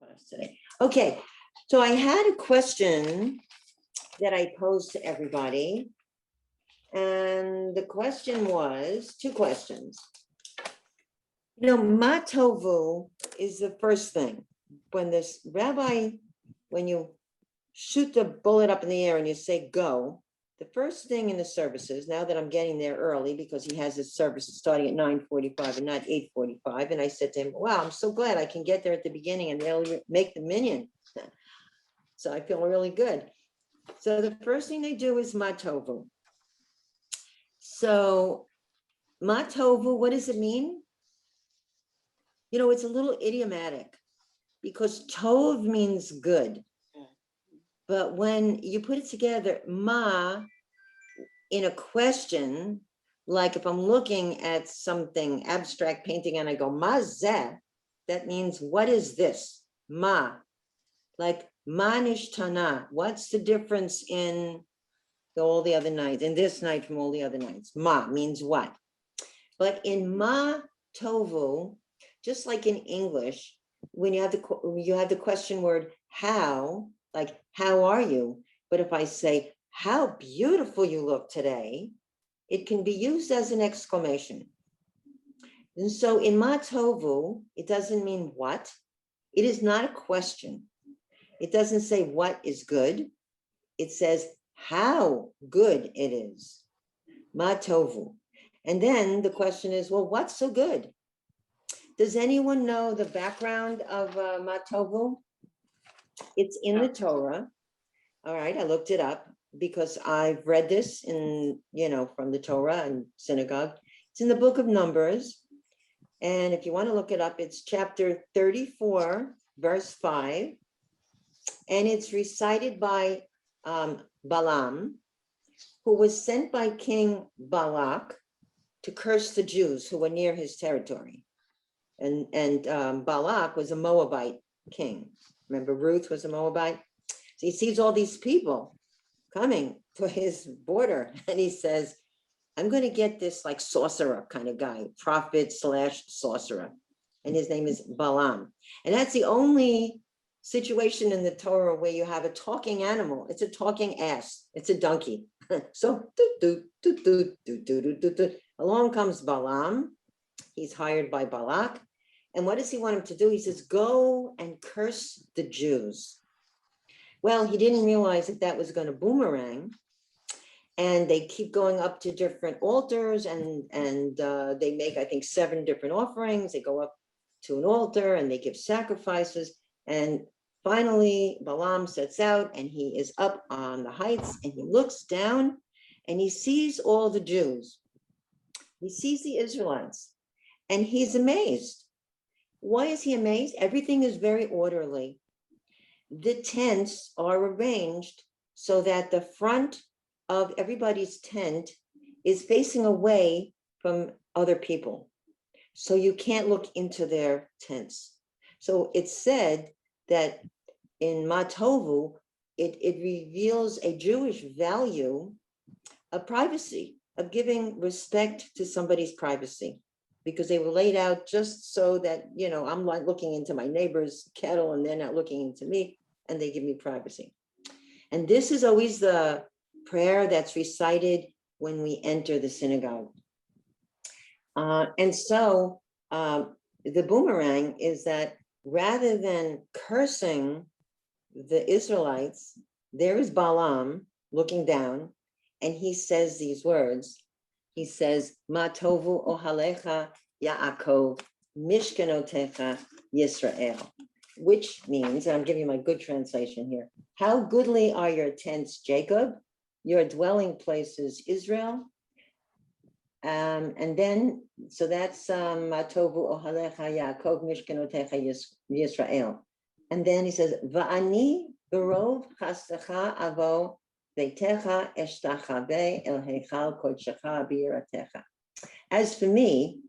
class today. Okay, so I had a question that I posed to everybody. And the question was, two questions. You know, ma tovu is the first thing. When this rabbi, when you shoot the bullet up in the air and you say go, the first thing in the services, now that I'm getting there early because he has his services starting at 9:45 and not 8:45. And I said to him, wow, I'm so glad I can get there at the beginning and they'll make the minyan. So I feel really good. So the first thing they do is ma tovu. So ma tovu, what does it mean? You know, it's a little idiomatic because tov means good. But when you put it together, ma, in a question, like if I'm looking at something abstract painting and I go, ma zeh, that means what is this? Ma, like ma nishtana, what's the difference in all the other nights, in this night from all the other nights? Ma means what? But in ma tovu, just like in English, when you have the question word how, like how are you? But if I say how beautiful you look today, it can be used as an exclamation. And so in ma tovu, it doesn't mean what. It is not a question. It doesn't say what is good. It says how good it is. Ma tovu. And then the question is, well, what's so good? Does anyone know the background of ma tovu? It's in the Torah. All right, I looked it up because I've read this in, from the Torah and synagogue. It's in the book of Numbers. And if you want to look it up, it's chapter 34, verse 5. And it's recited by Balaam, who was sent by King Balak to curse the Jews who were near his territory. And Balak was a Moabite king. Remember, Ruth was a Moabite. So he sees all these people coming to his border, and he says, I'm going to get this like sorcerer kind of guy, prophet / sorcerer. And his name is Balaam. And that's the only situation in the Torah where you have a talking animal. It's a talking ass. It's a donkey. So along comes Balaam. He's hired by Balak. And what does he want him to do? He says, go and curse the Jews. Well, he didn't realize that that was going to boomerang. And they keep going up to different altars and they make, I think, 7 different offerings. They go up to an altar and they give sacrifices. And finally, Balaam sets out and he is up on the heights and he looks down and he sees all the Jews. He sees the Israelites and he's amazed. Why is he amazed? Everything is very orderly. The tents are arranged so that the front of everybody's tent is facing away from other people. So you can't look into their tents. So it's said that in ma tovu, it reveals a Jewish value of privacy, of giving respect to somebody's privacy, because they were laid out just so that, I'm like looking into my neighbor's kettle and they're not looking into me, and they give me privacy. And this is always the prayer that's recited when we enter the synagogue. And so the boomerang is that rather than cursing the Israelites, there is Balaam looking down, and he says these words. He says, Ma tovu ohalecha Yaakov, mishkanotecha Yisrael, which means, and I'm giving you my good translation here, how goodly are your tents, Jacob, your dwelling places, Israel. And then, so that's Ma tovu ohalecha Yaakov, mishkanotecha Yisrael. And then he says, Va'ani berov chastecha avo veitecha eshtachave el heichal kodshecha b'yiratecha. As for me,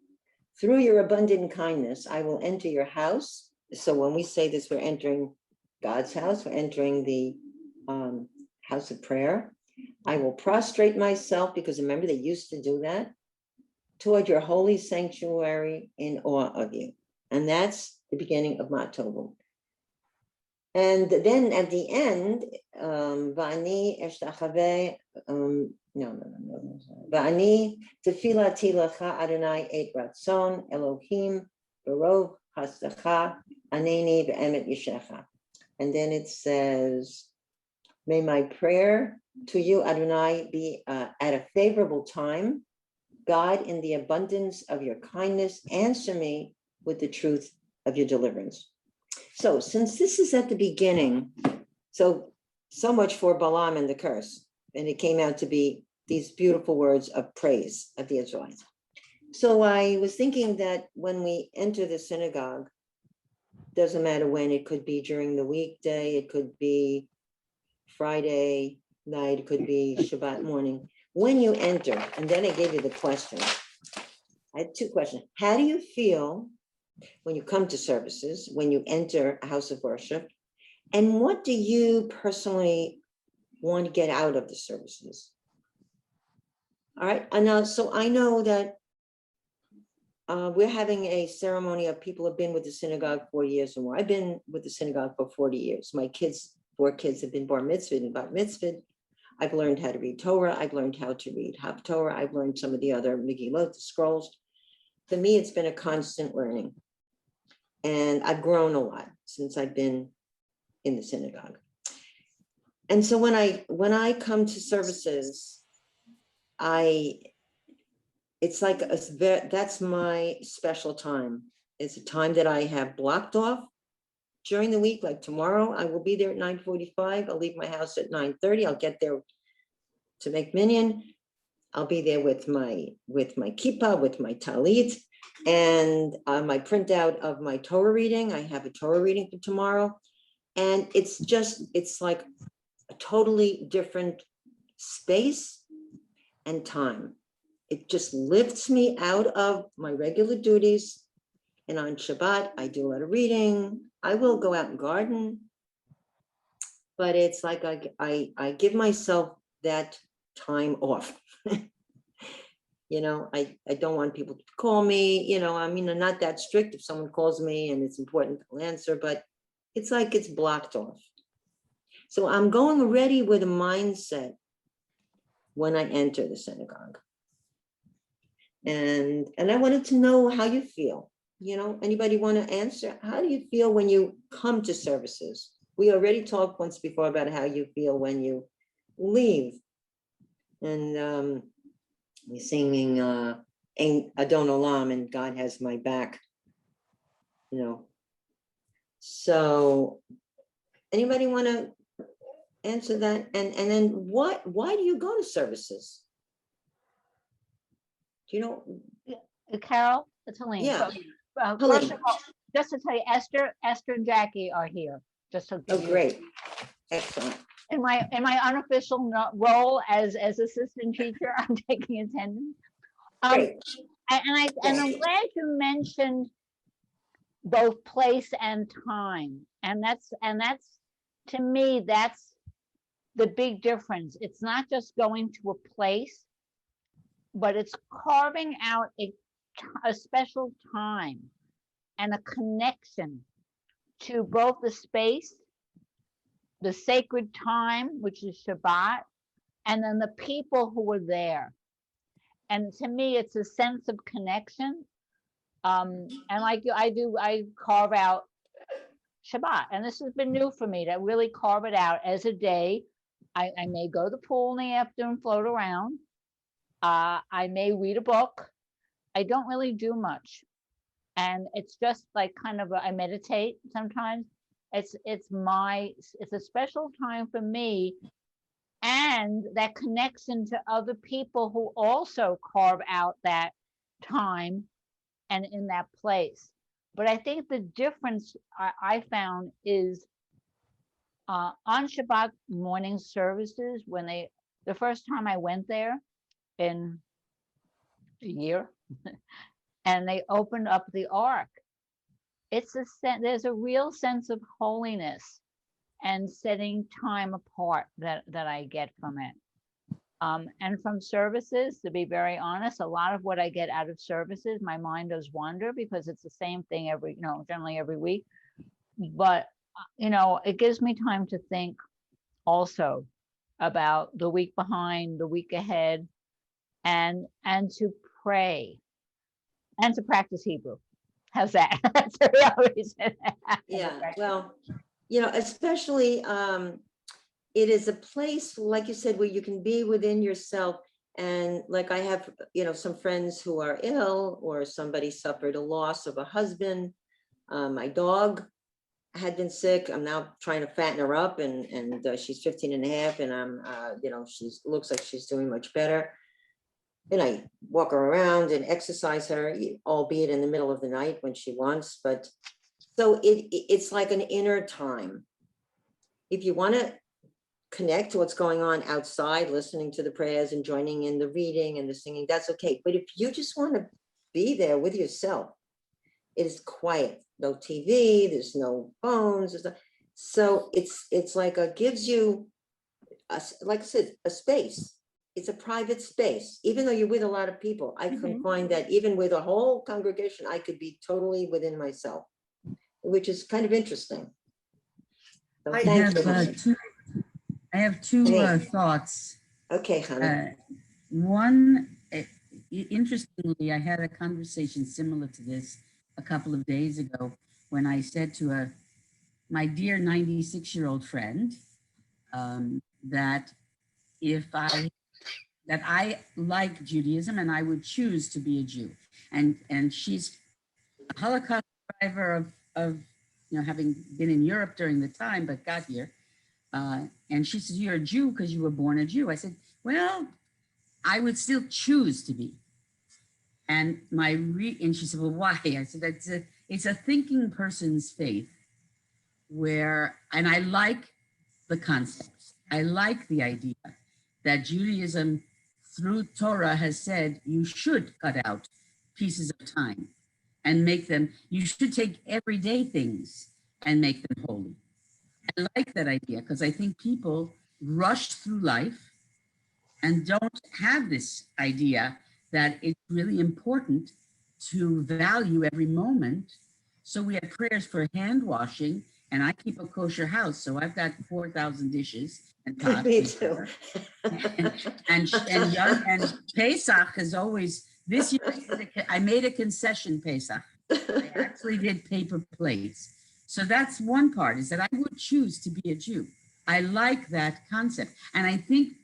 through your abundant kindness, I will enter your house. So when we say this, we're entering God's house, we're entering the house of prayer. I will prostrate myself, because remember, they used to do that, toward your holy sanctuary in awe of you. And that's the beginning of ma tovu. And then at the end, Va'ani eshtachave, no. Va'ani tefilati lecha Adonai et ratzon Elohim barov hastacha aneni ve'emet yishecha. And then it says, may my prayer to you, Adonai, be at a favorable time. God, in the abundance of your kindness, answer me with the truth of your deliverance. So since this is at the beginning, so much for Balaam and the curse, and it came out to be these beautiful words of praise of the Israelites. So I was thinking that when we enter the synagogue, doesn't matter when, it could be during the weekday, it could be Friday night, it could be Shabbat morning. When you enter, and then I gave you the question. I had two questions. How do you feel when you come to services, when you enter a house of worship? And what do you personally want to get out of the services? All right, and now, so I know that we're having a ceremony of people who have been with the synagogue 40 years or more. I've been with the synagogue for 40 years. My kids, 4 kids have been bar mitzvahed and bat mitzvahed. I've learned how to read Torah. I've learned how to read Haftorah. I've learned some of the other Megillot, the scrolls. For me, it's been a constant learning. And I've grown a lot since I've been in the synagogue. And so when I come to services, it's like that's my special time. It's a time that I have blocked off during the week. Like tomorrow, I will be there at 9:45. I'll leave my house at 9:30. I'll get there to make minyan. I'll be there with my kippah, with my talit, and my printout of my Torah reading. I have a Torah reading for tomorrow. And it's like a totally different space and time. It just lifts me out of my regular duties. And on Shabbat, I do a lot of reading. I will go out and garden. But it's like I give myself that time off. I don't want people to call me. I mean, I'm not that strict. If someone calls me and it's important, I'll answer. But it's like it's blocked off. So I'm going already with a mindset when I enter the synagogue. And I wanted to know how you feel. Anybody want to answer? How do you feel when you come to services? We already talked once before about how you feel when you leave. And we're singing Ain't Adon Olam and God Has My Back. So anybody want to answer that? And then why do you go to services? Do you know? Carol, it's Helene. Yeah. First of all, just to tell you, Esther and Jackie are here. Just to give you, great. Excellent. In my unofficial role as assistant teacher, I'm taking attendance. Great. And I'm glad you mentioned both place and time. And that's to me, that's the big difference. It's not just going to a place, but it's carving out a special time and a connection to both the space, the sacred time, which is Shabbat, and then the people who were there. And to me, it's a sense of connection. And like I carve out Shabbat, and this has been new for me to really carve it out as a day. I may go to the pool in the afternoon, float around. I may read a book. I don't really do much, and it's just like kind of I meditate sometimes. It's a special time for me, and that connection to other people who also carve out that time and in that place. But I think the difference I found is on Shabbat morning services, when the first time I went there in a year, and they opened up the ark, there's a real sense of holiness and setting time apart that I get from it. And from services, to be very honest, a lot of what I get out of services, my mind does wander because it's the same thing generally every week. But it gives me time to think also about the week behind, the week ahead, and to pray and to practice Hebrew. How's that? That's a real reason. Yeah, well, especially it is a place, like you said, where you can be within yourself. And like I have, some friends who are ill, or somebody suffered a loss of a husband. My dog had been sick. I'm now trying to fatten her up, and she's 15 and a half, and I'm, she's looks like she's doing much better. And I walk her around and exercise her, albeit in the middle of the night when she wants. But so it's like an inner time. If you want to connect to what's going on outside, listening to the prayers and joining in the reading and the singing, that's okay. But if you just want to be there with yourself, it is quiet, no TV, there's no phones. So it's like gives you, like I said, a space. It's a private space. Even though you're with a lot of people, I can find that even with a whole congregation, I could be totally within myself, which is kind of interesting. So I have two thoughts. Okay, honey. One, interestingly, I had a conversation similar to this a couple of days ago when I said to my dear 96-year-old friend that I like Judaism and I would choose to be a Jew. And she's a Holocaust survivor of having been in Europe during the time, but got here. And she said, "You're a Jew because you were born a Jew." I said, "Well, I would still choose to be." And and she said, "Well, why?" I said, "It's a thinking person's faith and I like the concepts. I like the idea that Judaism through Torah has said you should cut out pieces of time and you should take everyday things and make them holy. I like that idea because I think people rush through life and don't have this idea that it's really important to value every moment. So we have prayers for hand washing, and I keep a kosher house, so I've got 4,000 dishes and pots. Me too. and Pesach is always this year. I made a concession Pesach. I actually did paper plates. So that's one part, is that I would choose to be a Jew. I like that concept. And I think,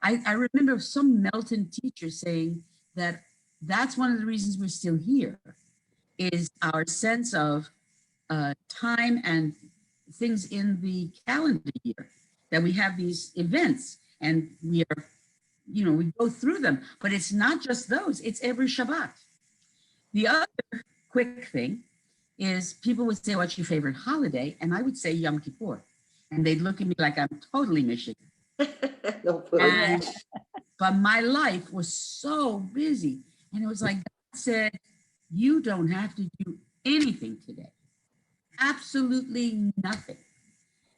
I remember some Melton teacher saying that that's one of the reasons we're still here, is our sense of time and things in the calendar year, that we have these events and we are, we go through them, but it's not just those, it's every Shabbat. The other quick thing is people would say, "What's your favorite holiday?" And I would say Yom Kippur. And they'd look at me like I'm totally Michigan. But my life was so busy. And it was like God said, "You don't have to do anything today. Absolutely nothing."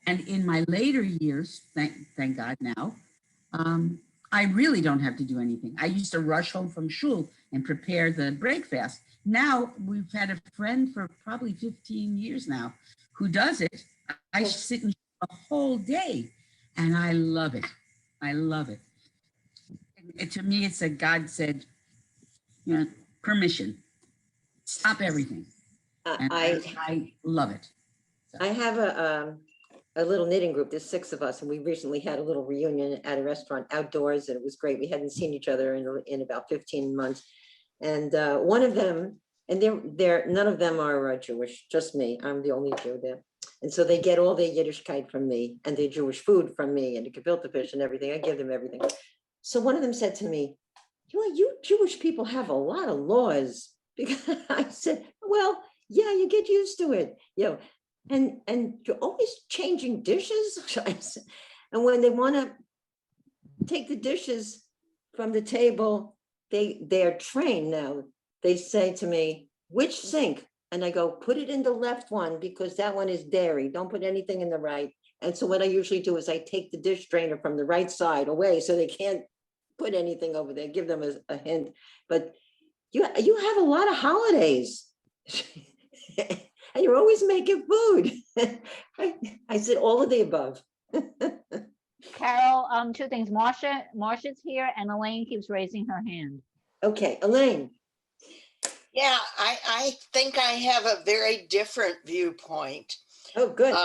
And in my later years, thank God now, I really don't have to do anything. I used to rush home from shul and prepare the breakfast. Now we've had a friend for probably 15 years now who does it. I sit and a whole day and I love it. I love it. To me, it's God said, permission, stop everything. And I love it. So. I have a little knitting group. There's 6 of us, and we recently had a little reunion at a restaurant outdoors, and it was great. We hadn't seen each other in about 15 months. And one of them, and they're none of them are Jewish, just me. I'm the only Jew there. And so they get all their Yiddishkeit from me and their Jewish food from me and the gefilte fish and everything. I give them everything. So one of them said to me, "You Jewish people have a lot of laws." Because I said, "Well, yeah, you get used to it. And you're always changing dishes." And when they want to take the dishes from the table, they're trained now. They say to me, "Which sink?" And I go, "Put it in the left one because that one is dairy. Don't put anything in the right." And so what I usually do is I take the dish drainer from the right side away so they can't put anything over there, give them a hint. But you have a lot of holidays. And you're always making food. I said all of the above. Carol, two things. Marcia's here and Elaine keeps raising her hand. Okay, Elaine. Yeah, I think I have a very different viewpoint. Oh, good.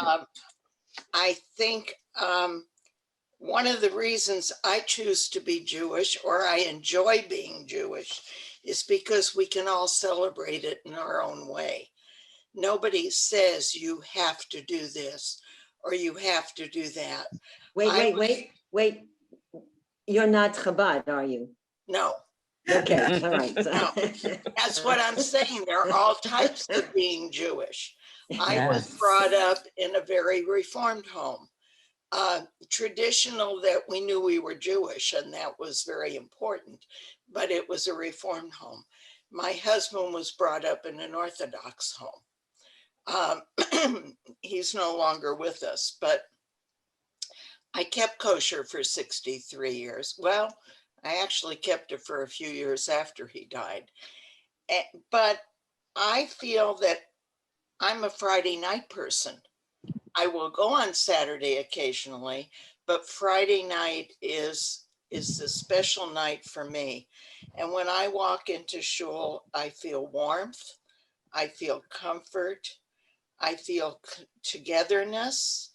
I think one of the reasons I choose to be Jewish, or I enjoy being Jewish, is because we can all celebrate it in our own way. Nobody says you have to do this or you have to do that. Wait. You're not Chabad, are you? No. Okay, all right. No, that's what I'm saying. There are all types of being Jewish. I was Yes. brought up in a very reformed home. Traditional that we knew we were Jewish, and that was very important, but it was a reformed home. My husband was brought up in an Orthodox home. He's no longer with us, but I kept kosher for 63 years. Well, I actually kept it for a few years after he died. But I feel that I'm a Friday night person. I will go on Saturday occasionally, but Friday night is the special night for me. And when I walk into shul, I feel warmth, I feel comfort, I feel togetherness.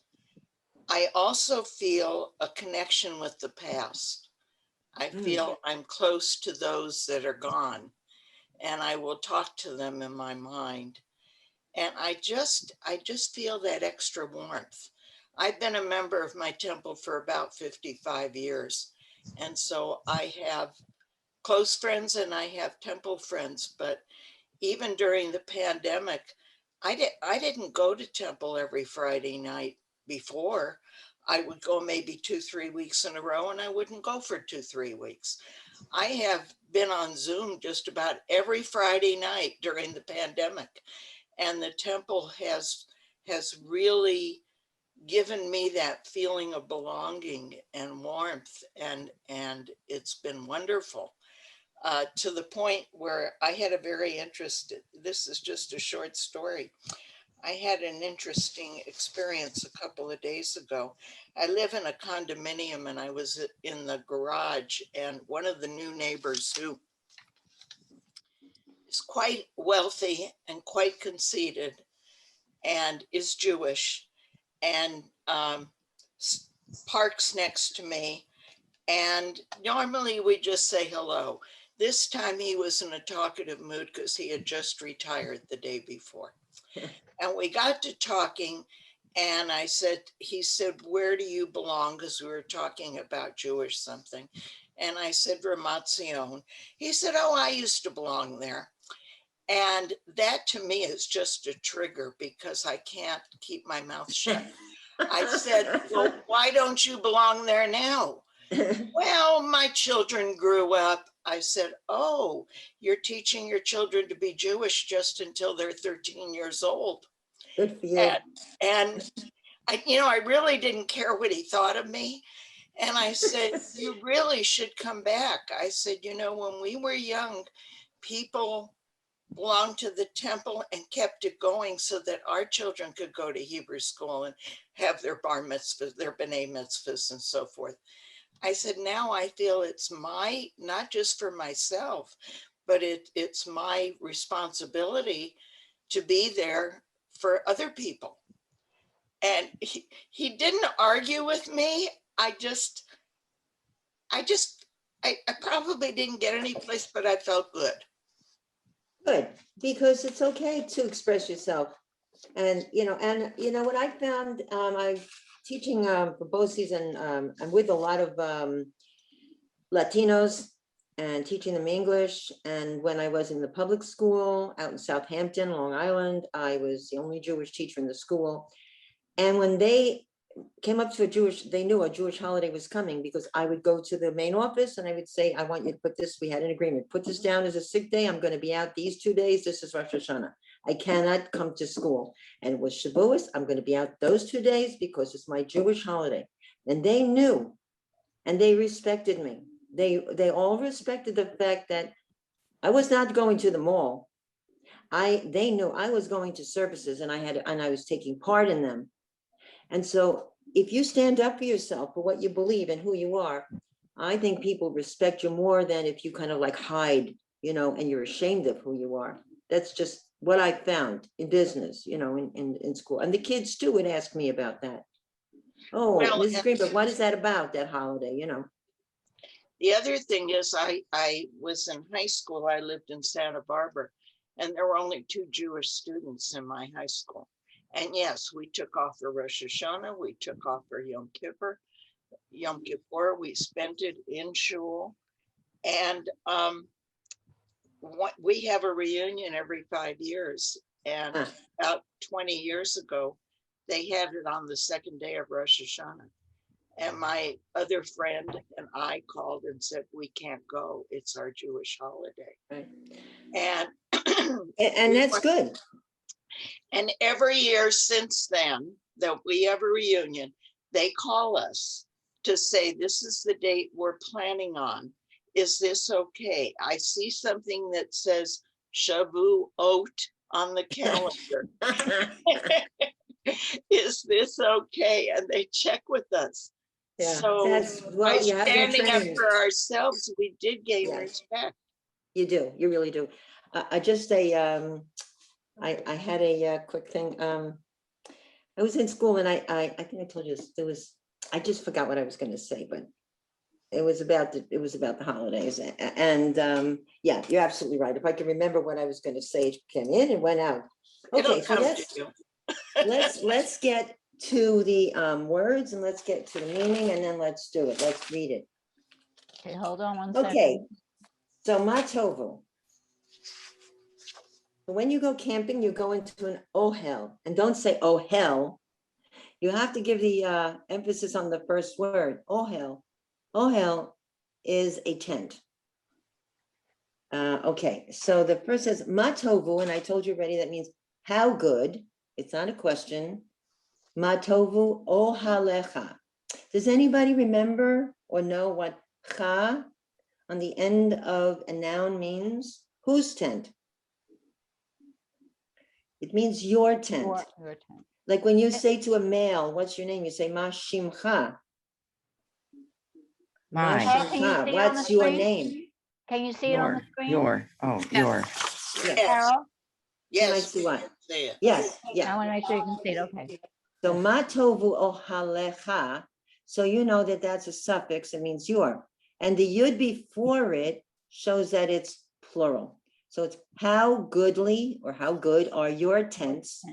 I also feel a connection with the past. I feel I'm close to those that are gone, and I will talk to them in my mind. And I just feel that extra warmth. I've been a member of my temple for about 55 years. And so I have close friends and I have temple friends, but even during the pandemic, I didn't go to temple every Friday night before. I would go maybe 2-3 weeks in a row, and I wouldn't go for 2-3 weeks. I have been on Zoom just about every Friday night during the pandemic, and the temple has really given me that feeling of belonging and warmth, and it's been wonderful. To the point where I had a very interesting, this is just a short story. I had an interesting experience a couple of days ago. I live in a condominium and I was in the garage, and one of the new neighbors, who is quite wealthy and quite conceited and is Jewish, and parks next to me. And normally we just say hello. This time he was in a talkative mood because he had just retired the day before. And we got to talking, and he said, where do you belong? Because we were talking about Jewish something. And I said, Ramat Zion. He said, oh, I used to belong there. And that to me is just a trigger because I can't keep my mouth shut. I said, well, why don't you belong there now? Well, my children grew up. I said, oh, you're teaching your children to be Jewish just until they're 13 years old. Good for you. And I really didn't care what he thought of me. And I said, you really should come back. I said, when we were young, people belonged to the temple and kept it going so that our children could go to Hebrew school and have their bar mitzvahs, their b'nai mitzvahs and so forth. I said, now I feel it's not just for myself, but it's my responsibility to be there for other people. And he didn't argue with me. I probably didn't get any place, but I felt good. Good, because it's okay to express yourself. And, what I found, I'm teaching for both season, I'm with a lot of Latinos and teaching them English. And when I was in the public school out in Southampton, Long Island, I was the only Jewish teacher in the school. And when they came up to they knew a Jewish holiday was coming, because I would go to the main office and I would say, I want you to put this, we had an agreement, put this down as a sick day. I'm going to be out these 2 days. This is Rosh Hashanah. I cannot come to school. And with Shavuos, I'm going to be out those 2 days because it's my Jewish holiday. And they knew, and they respected me. They all respected the fact that I was not going to the mall. they knew I was going to services and I was taking part in them. And so if you stand up for yourself, for what you believe and who you are, I think people respect you more than if you kind of like hide, and you're ashamed of who you are. That's just what I found in business, in school. And the kids too would ask me about that. Oh, Well, Mrs. and- Greenberg, what is that about, that holiday, The other thing is I was in high school, I lived in Santa Barbara, and there were only 2 Jewish students in my high school. And yes, we took off for Rosh Hashanah, we took off for Yom Kippur, we spent it in shul. And we have a reunion every 5 years. And about 20 years ago, they had it on the second day of Rosh Hashanah. And my other friend and I called and said, we can't go. It's our Jewish holiday. Right. And and that's good. And every year since then that we have a reunion, they call us to say, this is the date we're planning on. Is this okay? I see something that says Shavuot on the calendar. Is this okay? And they check with us. Yeah, So by you have to be standing up trained. for ourselves, we did gain Yes. respect. You do, you really do. I had a quick thing. I was in school and I think I told you this, I just forgot what I was gonna say, but it was about the holidays. And yeah, you're absolutely right. If I can remember what I was gonna say, it came in and went out. It'll Okay, so come to you. let's get to the words and let's get to the meaning and then let's do it. Let's read it. Okay, hold on one second. Okay, so matovu. When you go camping, you go into an ohel, and don't say oh hell. You have to give the emphasis on the first word, ohel. Ohel is a tent. Okay, so the first says matovu, and I told you already that means how good. It's not a question. Matovu ohalecha. Does anybody remember or know what cha on the end of a noun means? Whose tent? It means your tent. Your tent. Like when you say to a male, what's your name? You say ma shimcha. Ma Mine. Carol, can you shimcha. see it on the What's your screen? name? Can you see it on the screen? Your. Oh, your. Yes. Carol? Can I Yes, see we what? can see it. Yes, I yeah. want to make sure you can see it. Okay. So matovu ohalecha. So you know that that's a suffix. It means your. And the yud before it shows that it's plural. So it's how goodly or how good are your tents,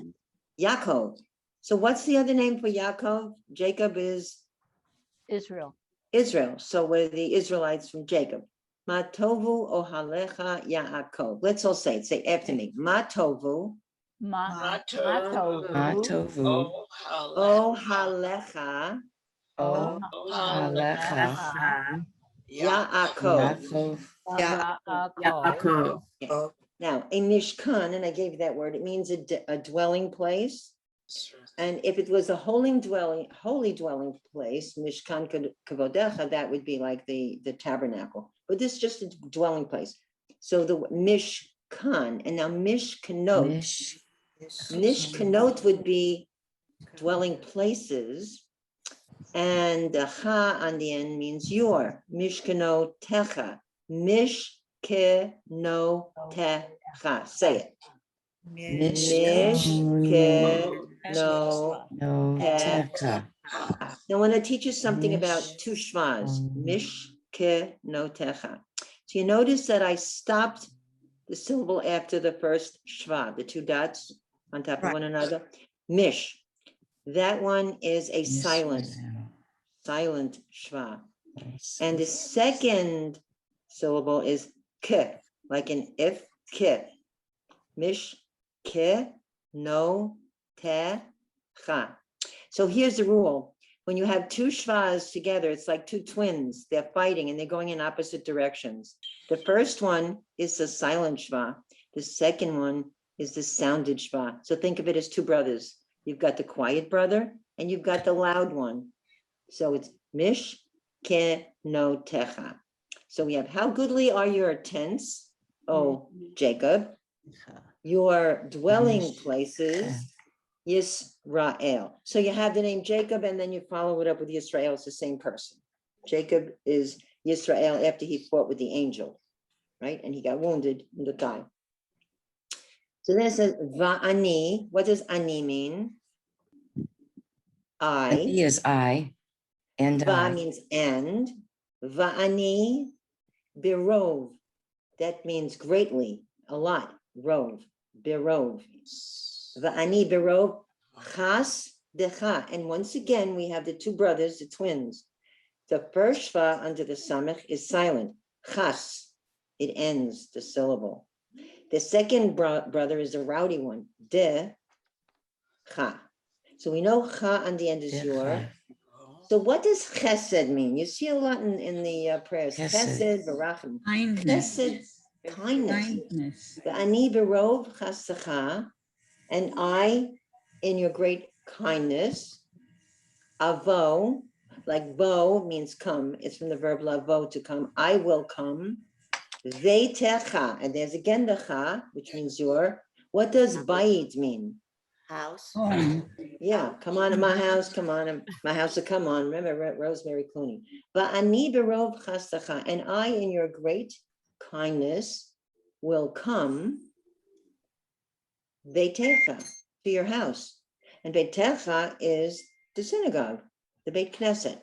Yaakov. So what's the other name for Yaakov? Jacob is Israel. Israel. So we're the Israelites from Jacob. Matovu ohalecha Yaakov. Let's all say it. Say after me. Matovu Matovu Matovu. ohalecha Oh, halecha. Yaakov. Yaakov. Now, a mishkan, and I gave you that word, it means a dwelling place. And if it was a holy dwelling place, mishkan kavodecha, that would be like the tabernacle. But this is just a dwelling place. So the mishkan, and now mishkanot. Mishkanot would be dwelling places. And the ha on the end means your. Mishkanotecha. Mishkenotecha. Say it. Mishkenotecha. Techa. Now, I want to teach you something about two shvas. Mishkenotecha. So you notice that I stopped the syllable after the first shva, the two dots on top of one another. Mish. That one is a silent shva. And the second syllable is k, like an if, k. Mish, ke, no, te, cha. So here's the rule. When you have two shvas together, it's like two twins. They're fighting and they're going in opposite directions. The first one is the silent shva. The second one is the sounded shva. So think of it as two brothers. You've got the quiet brother and you've got the loud one. So it's mish ke no techa. So we have how goodly are your tents, oh Jacob. your dwelling places, Yisrael. So you have the name Jacob, and then you follow it up with Yisrael. It's the same person. Jacob is Yisrael after he fought with the angel, right? And he got wounded in the thigh. So then it says Va'ani. What does ani mean? He I. is I. And Va I. means and. Va'ani birov. That means greatly, a lot. Rov, birov. Va'ani birov chas decha. And once again, we have the two brothers, the twins. The first shva under the samech is silent. Chas. It ends the syllable. The second brother is a rowdy one. De cha. So we know cha on the end is your. Decha. So what does chesed mean? You see a lot in the prayers. Chesed. Chesed, barachim. Kindness. Chesed, kindness. Kindness. The ani berov chasacha, and I in your great kindness. Avo, like vo means come. It's from the verb lavo, to come. I will come. Veitecha, and there's again the cha, which means your. What does bayit mean? House. Home. Yeah, come on to my house, come on, my house to come on. Remember Rosemary Clooney. Va'ani berov chasacha, and I in your great kindness will come. Beitecha, to your house. And Beitecha is the synagogue, the Beit Knesset.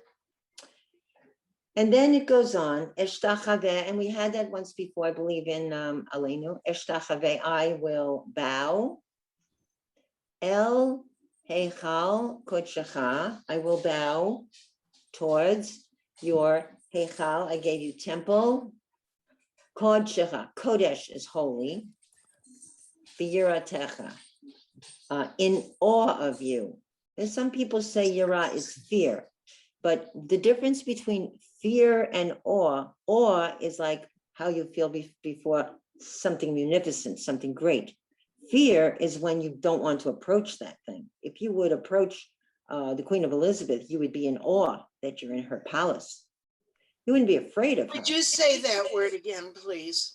And then it goes on, Eshtachaveh, and we had that once before, I believe in Aleinu. Eshtachaveh, I will bow. El Heichal Kodshecha, I will bow towards your Heichal. I gave you temple. Kodshecha, Kodesh is holy. B'yiratecha, in awe of you. And some people say yira is fear, but the difference between fear and awe is like how you feel before something munificent, something great. Fear is when you don't want to approach that thing. If you would approach the Queen of Elizabeth, you would be in awe that you're in her palace. You wouldn't be afraid of her. Would you say that word again, please?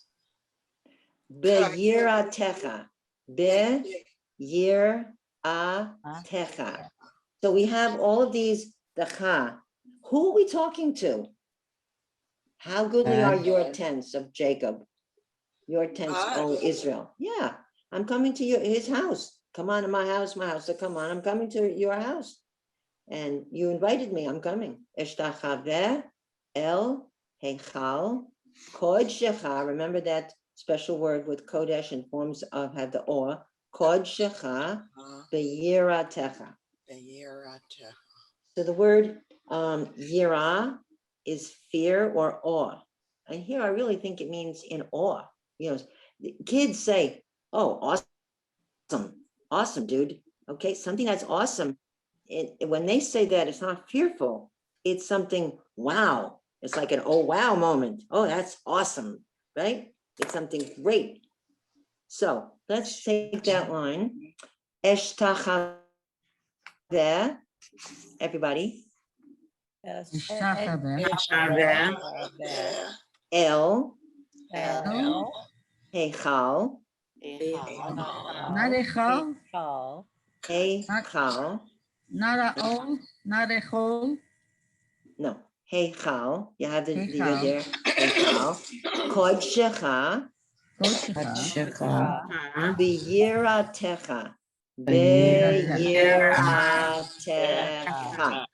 B'yiratecha. B'yiratecha. So we have all of these, the cha. Who are we talking to? How goodly are your tents of Jacob? Your tents, O Israel. Yeah, I'm coming to his house. Come on to my house, so come on, I'm coming to your house. And you invited me, I'm coming. Eshtachaveh el heichal kodshecha. Remember that special word with kodesh in forms of have the or. Kodshecha b'yiratecha. So the word yira is fear or awe. And here I really think it means in awe. You know, the kids say, oh, awesome, dude. Okay, something that's awesome. When they say that, it's not fearful. It's something, wow. It's like an oh, wow moment. Oh, that's awesome, right? It's something great. So let's take that line. Eshtachaveh, everybody. Eshtachaveh. El El. Heichal. Not Echal. Heichal. Not a O. Not Echol. No. Heichal. You have the Heichal. there. Heichal. Kodshecha. Kodshecha. B'yiratecha. B'yiratecha. B'yiratecha.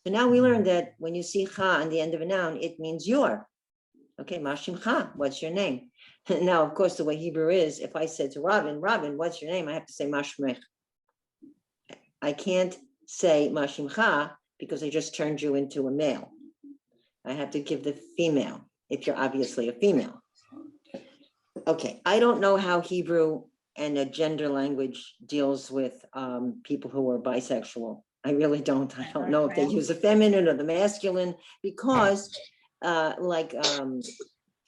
So now we learned that when you see cha on the end of a noun, it means your. Okay, Mashimcha, what's your name? Now, of course, the way Hebrew is, if I said to Robin, what's your name? I have to say Mashmech. I can't say Mashimcha because I just turned you into a male. I have to give the female, if you're obviously a female. Okay, I don't know how Hebrew and a gender language deals with people who are bisexual. I really don't. I don't know if they use the feminine or the masculine because like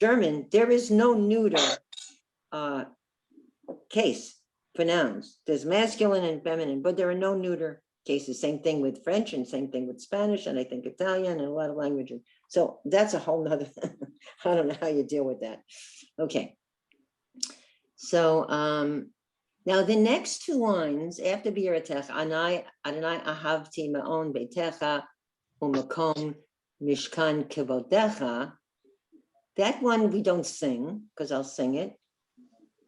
German, there is no neuter case for nouns. There's masculine and feminine, but there are no neuter cases. Same thing with French and same thing with Spanish and I think Italian and a lot of languages. So that's a whole nother, I don't know how you deal with that. Okay. So now the next two lines after B'yiratecha, Adonai ahavti ma'on beitecha u'makom mishkan kevodecha. That one we don't sing because I'll sing it.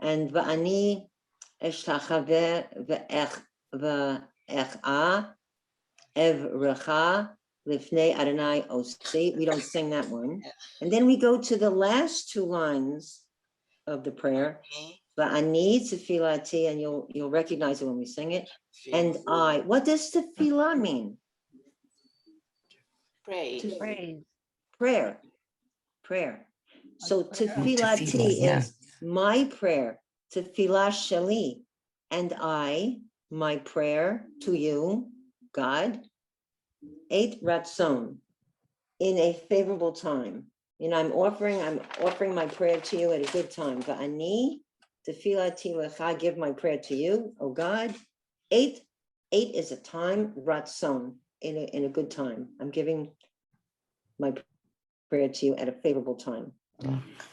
And va'ani eshtachaveh ve'echa evrecha lifnei Adonai osi. We don't sing that one. And then we go to the last two lines of the prayer. Va'ani tefilati, and you'll recognize it when we sing it. And I. What does tefillah mean? Pray. Praise. Prayer. So tefillah, tefillati yeah. is my prayer. Tefillah shali, and I, my prayer to you, God. 8 ratzon, in a favorable time. I'm offering my prayer to you at a good time. Va'ani tefillati lecha, give my prayer to you, oh God. 8 is a time, ratzon, in a good time. I'm giving my prayer to you at a favorable time.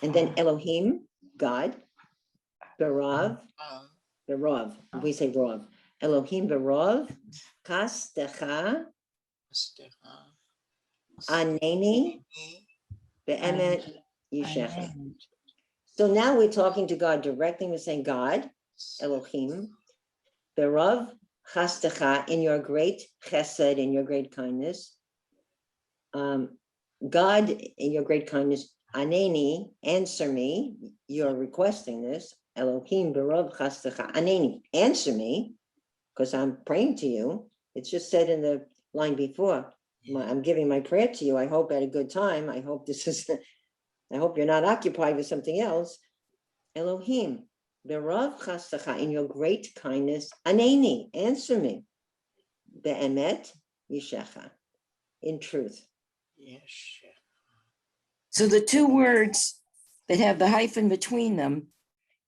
And then Elohim, God, Berav, we say Rav. Elohim Berav, Kas Decha, Aneni, Be'emet, Yishecha. So now we're talking to God directly. We're saying, God, Elohim, Berav, Chas Decha, in your great chesed, in your great kindness. God, in your great kindness, Aneni, answer me. You're requesting this. Elohim b'rov chastecha. Aneni, answer me, because I'm praying to you. It's just said in the line before. I'm giving my prayer to you. I hope at a good time. I hope I hope you're not occupied with something else. Elohim b'rov chastecha, in your great kindness. Aneni, answer me. Be'emet yishecha, in truth. Yes. So the two words that have the hyphen between them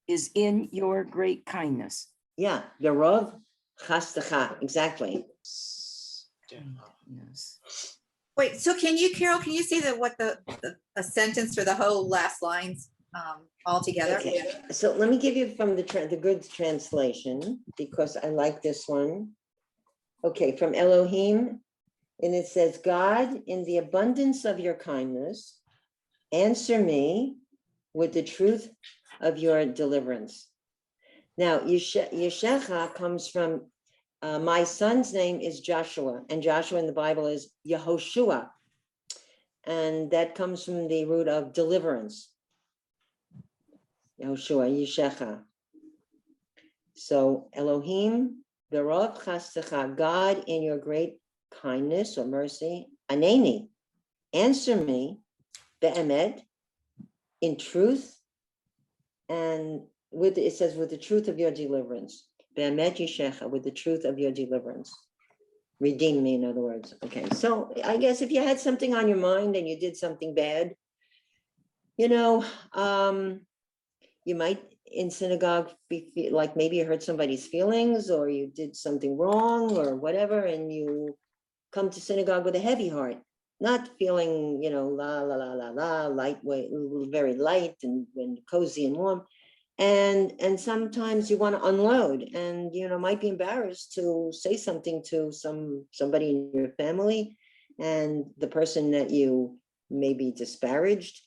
is in your great kindness. Yeah, B'rov chastecha, exactly. Yes. Wait, so Carol, can you say what a sentence or the whole last lines all together? Okay, so let me give you from the good translation, because I like this one. Okay, from Elohim, and it says, God, in the abundance of your kindness, answer me with the truth of your deliverance. Now, Yeshecha comes from, my son's name is Joshua, and Joshua in the Bible is Yehoshua. And that comes from the root of deliverance. Yehoshua, Yeshecha. So Elohim, B'rov chastecha, God in your great kindness or mercy, Aneni, answer me, Be'emet, in truth, and it says with the truth of your deliverance. Be'emet Yeshecha, with the truth of your deliverance. Redeem me, in other words. Okay, so I guess if you had something on your mind and you did something bad, you might in synagogue be like maybe you hurt somebody's feelings or you did something wrong or whatever, and you come to synagogue with a heavy heart, not feeling, lightweight, very light and cozy and warm. And sometimes you want to unload and, might be embarrassed to say something to somebody in your family and the person that you maybe disparaged.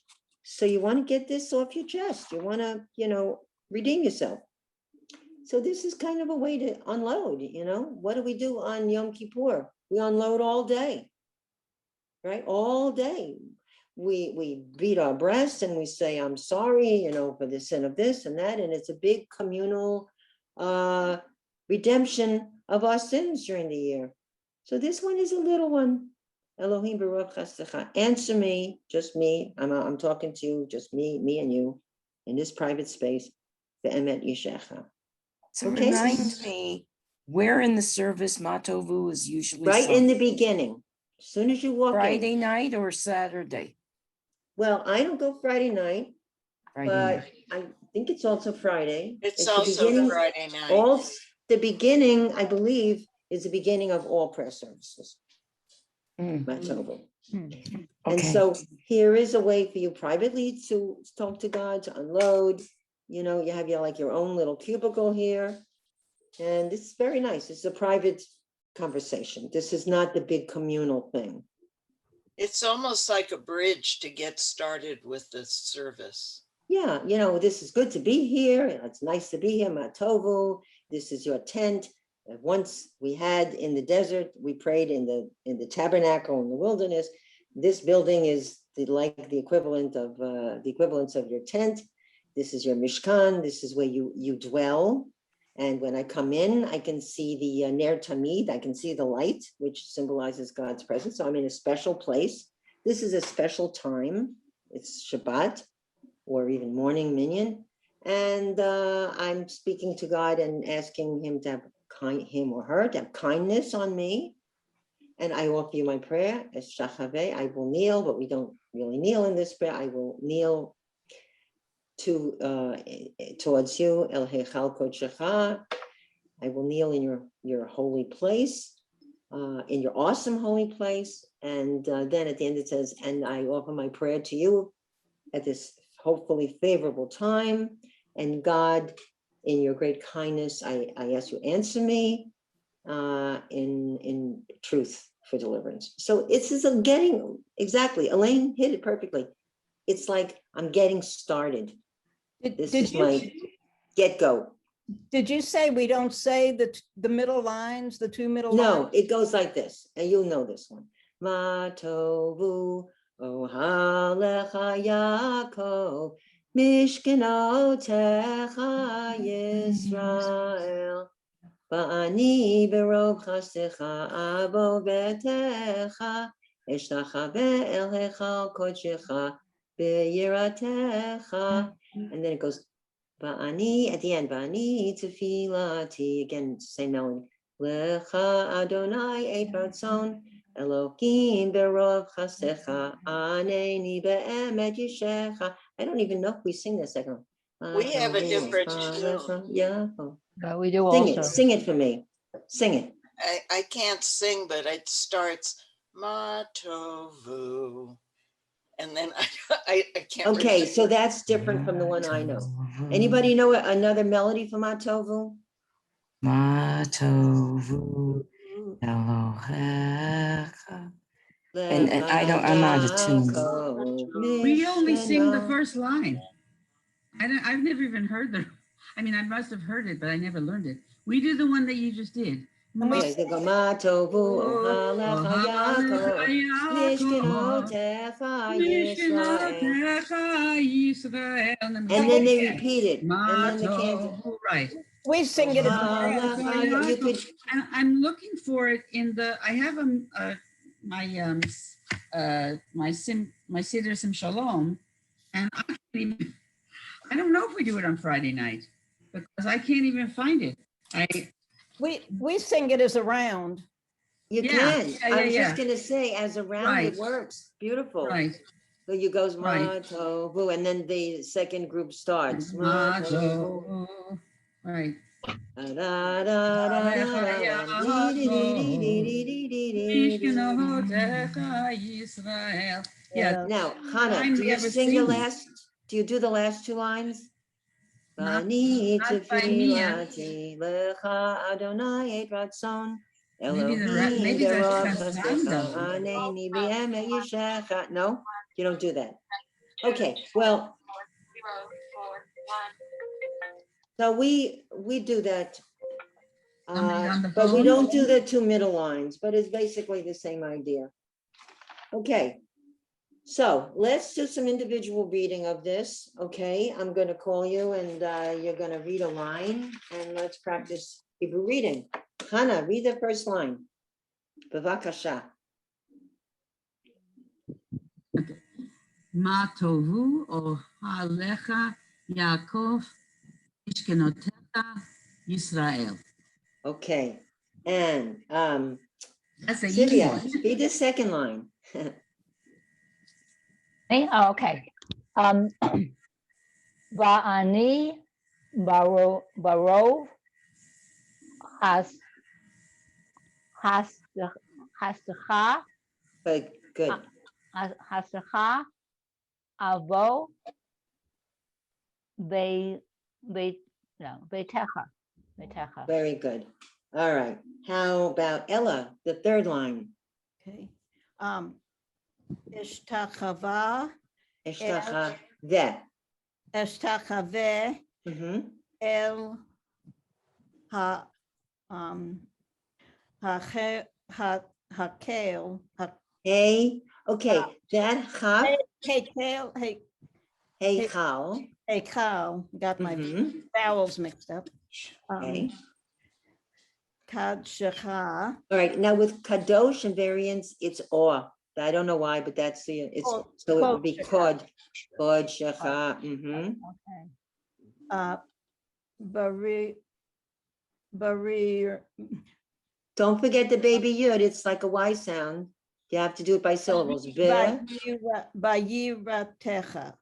So you want to get this off your chest. You want to, redeem yourself. So this is kind of a way to unload, what do we do on Yom Kippur? We unload all day, right? All day. We beat our breasts and we say, I'm sorry, for the sin of this and that. And it's a big communal redemption of our sins during the year. So this one is a little one. Elohim Baruch Chastecha. Answer me, just me. I'm talking to you, just me and you in this private space. Be'emet Yeshecha. So Okay. remind me where in the service Matovu is usually Right sung. in the beginning. As soon as you walk Friday in. night or Saturday? Well, I don't go Friday night, Friday but night. I think it's also Friday. It's the also beginning. Friday night. The beginning, I believe, is the beginning of all prayer services. Matovu. And Okay. so here is a way for you privately to talk to God, to unload, You know, you have your like your own little cubicle here. And it's very nice. It's a private conversation. This is not the big communal thing. It's almost like a bridge to get started with this service. Yeah, you know, this is good to be here. It's nice to be here, Matovu. This is your tent. Once we had in the desert, we prayed in the tabernacle in the wilderness. This building is like the equivalent of the equivalence of your tent. This is your mishkan. This is where you dwell. And when I come in, I can see the Ner Tamid. I can see the light, which symbolizes God's presence. So I'm in a special place. This is a special time. It's Shabbat, or even morning minyan. And I'm speaking to God and asking him to have him or her to have kindness on me. And I offer you my prayer as Shachaveh. I will kneel, but we don't really kneel in this prayer. I will kneel towards you, El Heichal Kodshecha. I will kneel in your holy place, in your awesome holy place. And then at the end it says, and I offer my prayer to you at this hopefully favorable time. And God, in your great kindness, I ask you answer me in truth for deliverance. So it's just getting, exactly, Elaine hit it perfectly. It's like I'm getting started. This is my get-go. Did you say we don't say the middle lines, the two middle No, lines? it goes like this, and you'll know this one. Ma tovu ohalecha Yaakov mishkenotecha Yisrael ba'ani berov chasecha abo betecha eshtachave el hechal kodshecha be'yiratecha. And then it goes ba'ani at the end, ba'ani tefilati, again, same melody. Lecha Adonai et ratzon Elohim berov chasecha aneni be'emet yishecha. I don't even know if we sing that second one. We have a different tune. Yeah. We do Sing also. it. Sing it for me. Sing it. I can't sing, but it starts Matovu. And then I can't. Okay, remember. so that's different from the one I know. Anybody know another melody for Matovu? Matovu Elohecha. And I'm out of tune. We only sing the first line. I've never even heard the, I mean, I must have heard it, but I never learned it. We do the one that you just did. Okay, they go Matovu ohalecha Yaakov mishkenotecha Yisrael. And then they repeat it. And then the cantor. Right. We sing it. You could. And I'm looking for it in the, I have my Seder Sim Shalom, and I don't know if we do it on Friday night because I can't even find it. We sing it as a round. You Yeah, can. yeah, I was yeah, just gonna say, as a round, it Right. works. Beautiful. Right. So you goes Right. Matovu, and then the second group starts. Matovu. Right. Da, da, da, da, da, da, dee, dee, dee, dee, dee, dee, dee, dee. Yeah. Now, Hannah, Time do we you ever sing the sing. last? Do you do the last two lines? Not Bani by me, tefilati lecha Adonai et ratzon Maybe Elohim that's berov Shazam chasecha though. aneni b'emet yishecha. No, you don't do that. Okay, well, so we do that, Somebody on the but we phone? don't do the two middle lines. But it's basically the same idea. Okay. So let's do some individual reading of this. Okay, I'm going to call you and you're going to read a line and let's practice Hebrew reading. Hannah, read the first line. Bavakasha. Ma tovu o halecha Yaakov mishkenotecha Yisrael. Okay, and That's the easy Sylvia, one. read the second line. Oh, okay. Va'ani barov hascha Good. hascha avo Betecha. Very good. All right. How about Ella, the third line? Okay. Ishtachava, Eshtachaveh. eshtachave Mhm. el ha, hakel, Hey, okay, that chaf, hakel, heichal. hakel, got my Mhm. vowels mixed up. Okay. Kadshacha. All right, now with kadosh and variants, it's or. I don't know why, but that's the, it's, Quote- so it would be quote kod, shecha. Mhm. Okay. Bari, Don't forget the baby yud, it's like a Y sound. You have to do it by syllables. Be, Bayiratecha.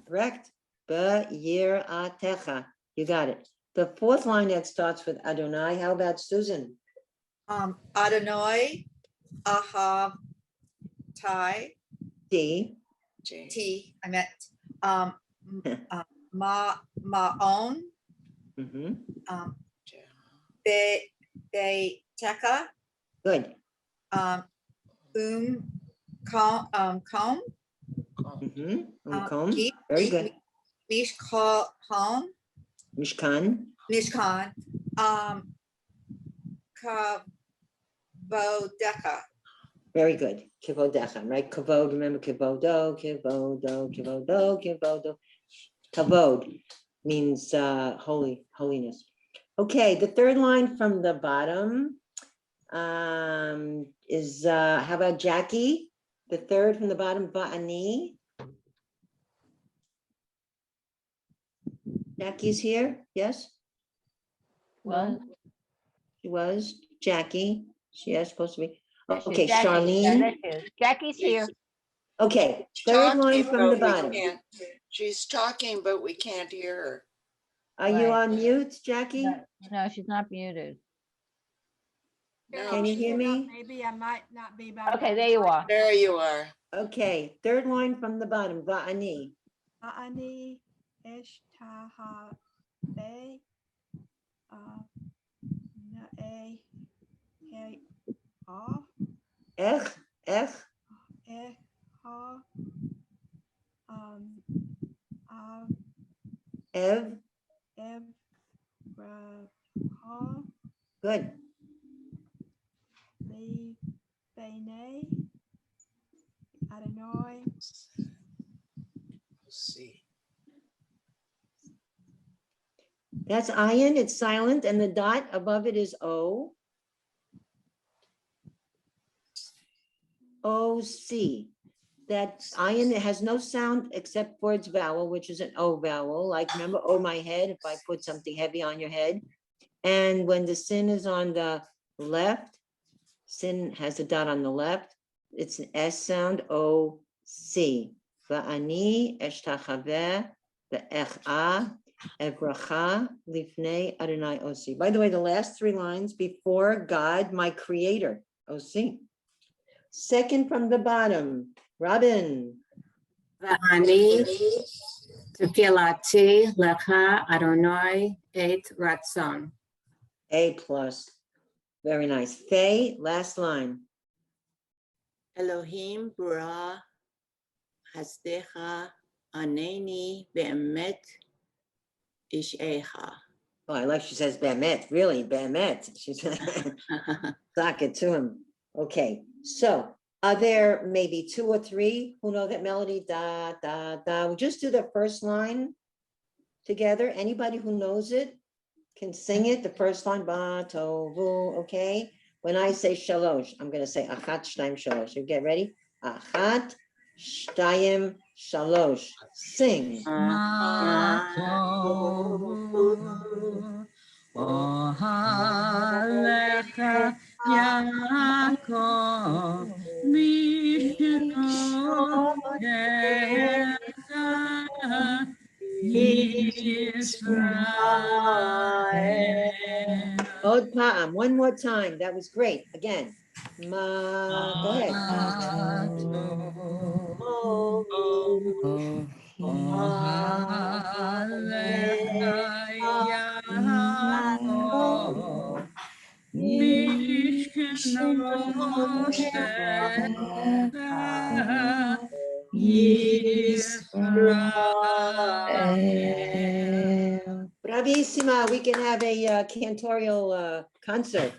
correct? Be, yir, atecha. You got it. The fourth line that starts with Adonai, how about Susan? Adonai, Ahav, Tai, D. T, I meant, Ma'on, Mhm. Teka, Good. Com, Mhm. Um, Comb. Keith, Very Keith, good. Mishkan, Mishkan. Mishkan, Kavodeka. Very good. Kivodecha, right? Kavod, remember kivodo, kivodo, kivodo, kivodo. Kavod means holiness. Okay, the third line from the bottom is how about Jackie? The third from the bottom, Ba'ani. Jackie's here, yes? Was. She was, Jackie, she is supposed to be. There she is. Okay, Jackie. Yeah, Charlene. there she is. Jackie's here. Okay, third line from the but we bottom. can't- She's talking, but we can't hear her. Are you Right. on mute, Jackie? No, she's not muted. No, Can you hear me? Maybe I might not be back. Okay, there you are. there you are. Okay, third line from the bottom, Va'ani. Ani Eshtaha Be Nae He Ah Ech, Ha Av Ev, Ev Ha good. Li Bene Adonai Let's see. That's ayin, it's silent, and the dot above it is O. O-C. That ayin, it has no sound except for its vowel, which is an O vowel. Like, remember, oh, my head, if I put something heavy on your head. And when the sin is on the left, sin has a dot on the left, it's an S sound, O-C. Va'ani eshtachaveh ve'ech'a evracha lifnei Adonai Osi. By the way, the last three lines, before God, my creator, Osi. Second from the bottom, Robin. Va'ani tefilati lecha Adonai et ratzon. A plus. Very nice. Faye, last line. Elohim bara hasdecha aneni be'emet ishecha. Oh, I like she says Bemet, really, Bemet. She's sock it to him. Okay, so are there maybe two or three who know that melody? Da, da, da. We'll just do the first line together. Anybody who knows it can sing it, the first line, ba, tovu, okay? When I say shalosh, I'm gonna say achat, shtayim, shalosh. You get ready? Achat, shtayim, shalosh. Sing. Ohalecha Yaakov Mishkokecha Yisrael. Od Pa'am, one more time. That was great. Again. Ma, go ahead. Bravissima, we can have a cantorial concert.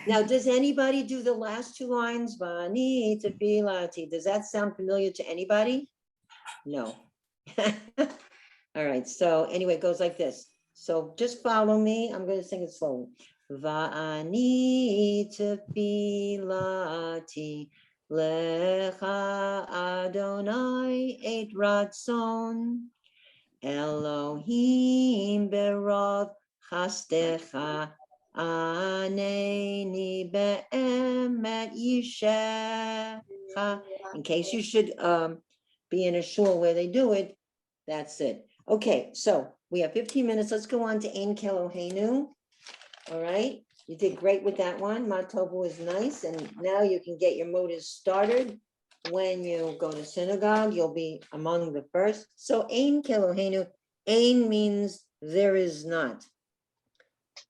Now, does anybody do the last two lines? Vani to Bilati. Does that sound familiar to anybody? No. All right, so anyway, it goes like this. So just follow me. I'm going to sing it slowly. Va'ani tefilati lecha Adonai et ratzon Elohim berov chastecha aneni be'emet yishecha. In case you should be in a shul where they do it, that's it. Okay, so we have 15 minutes. Let's go on to Ein Keloheinu. All right, you did great with that one. Matovu was nice, and now you can get your motors started. When you go to synagogue, you'll be among the first. So Ein Keloheinu, Ein means there is not.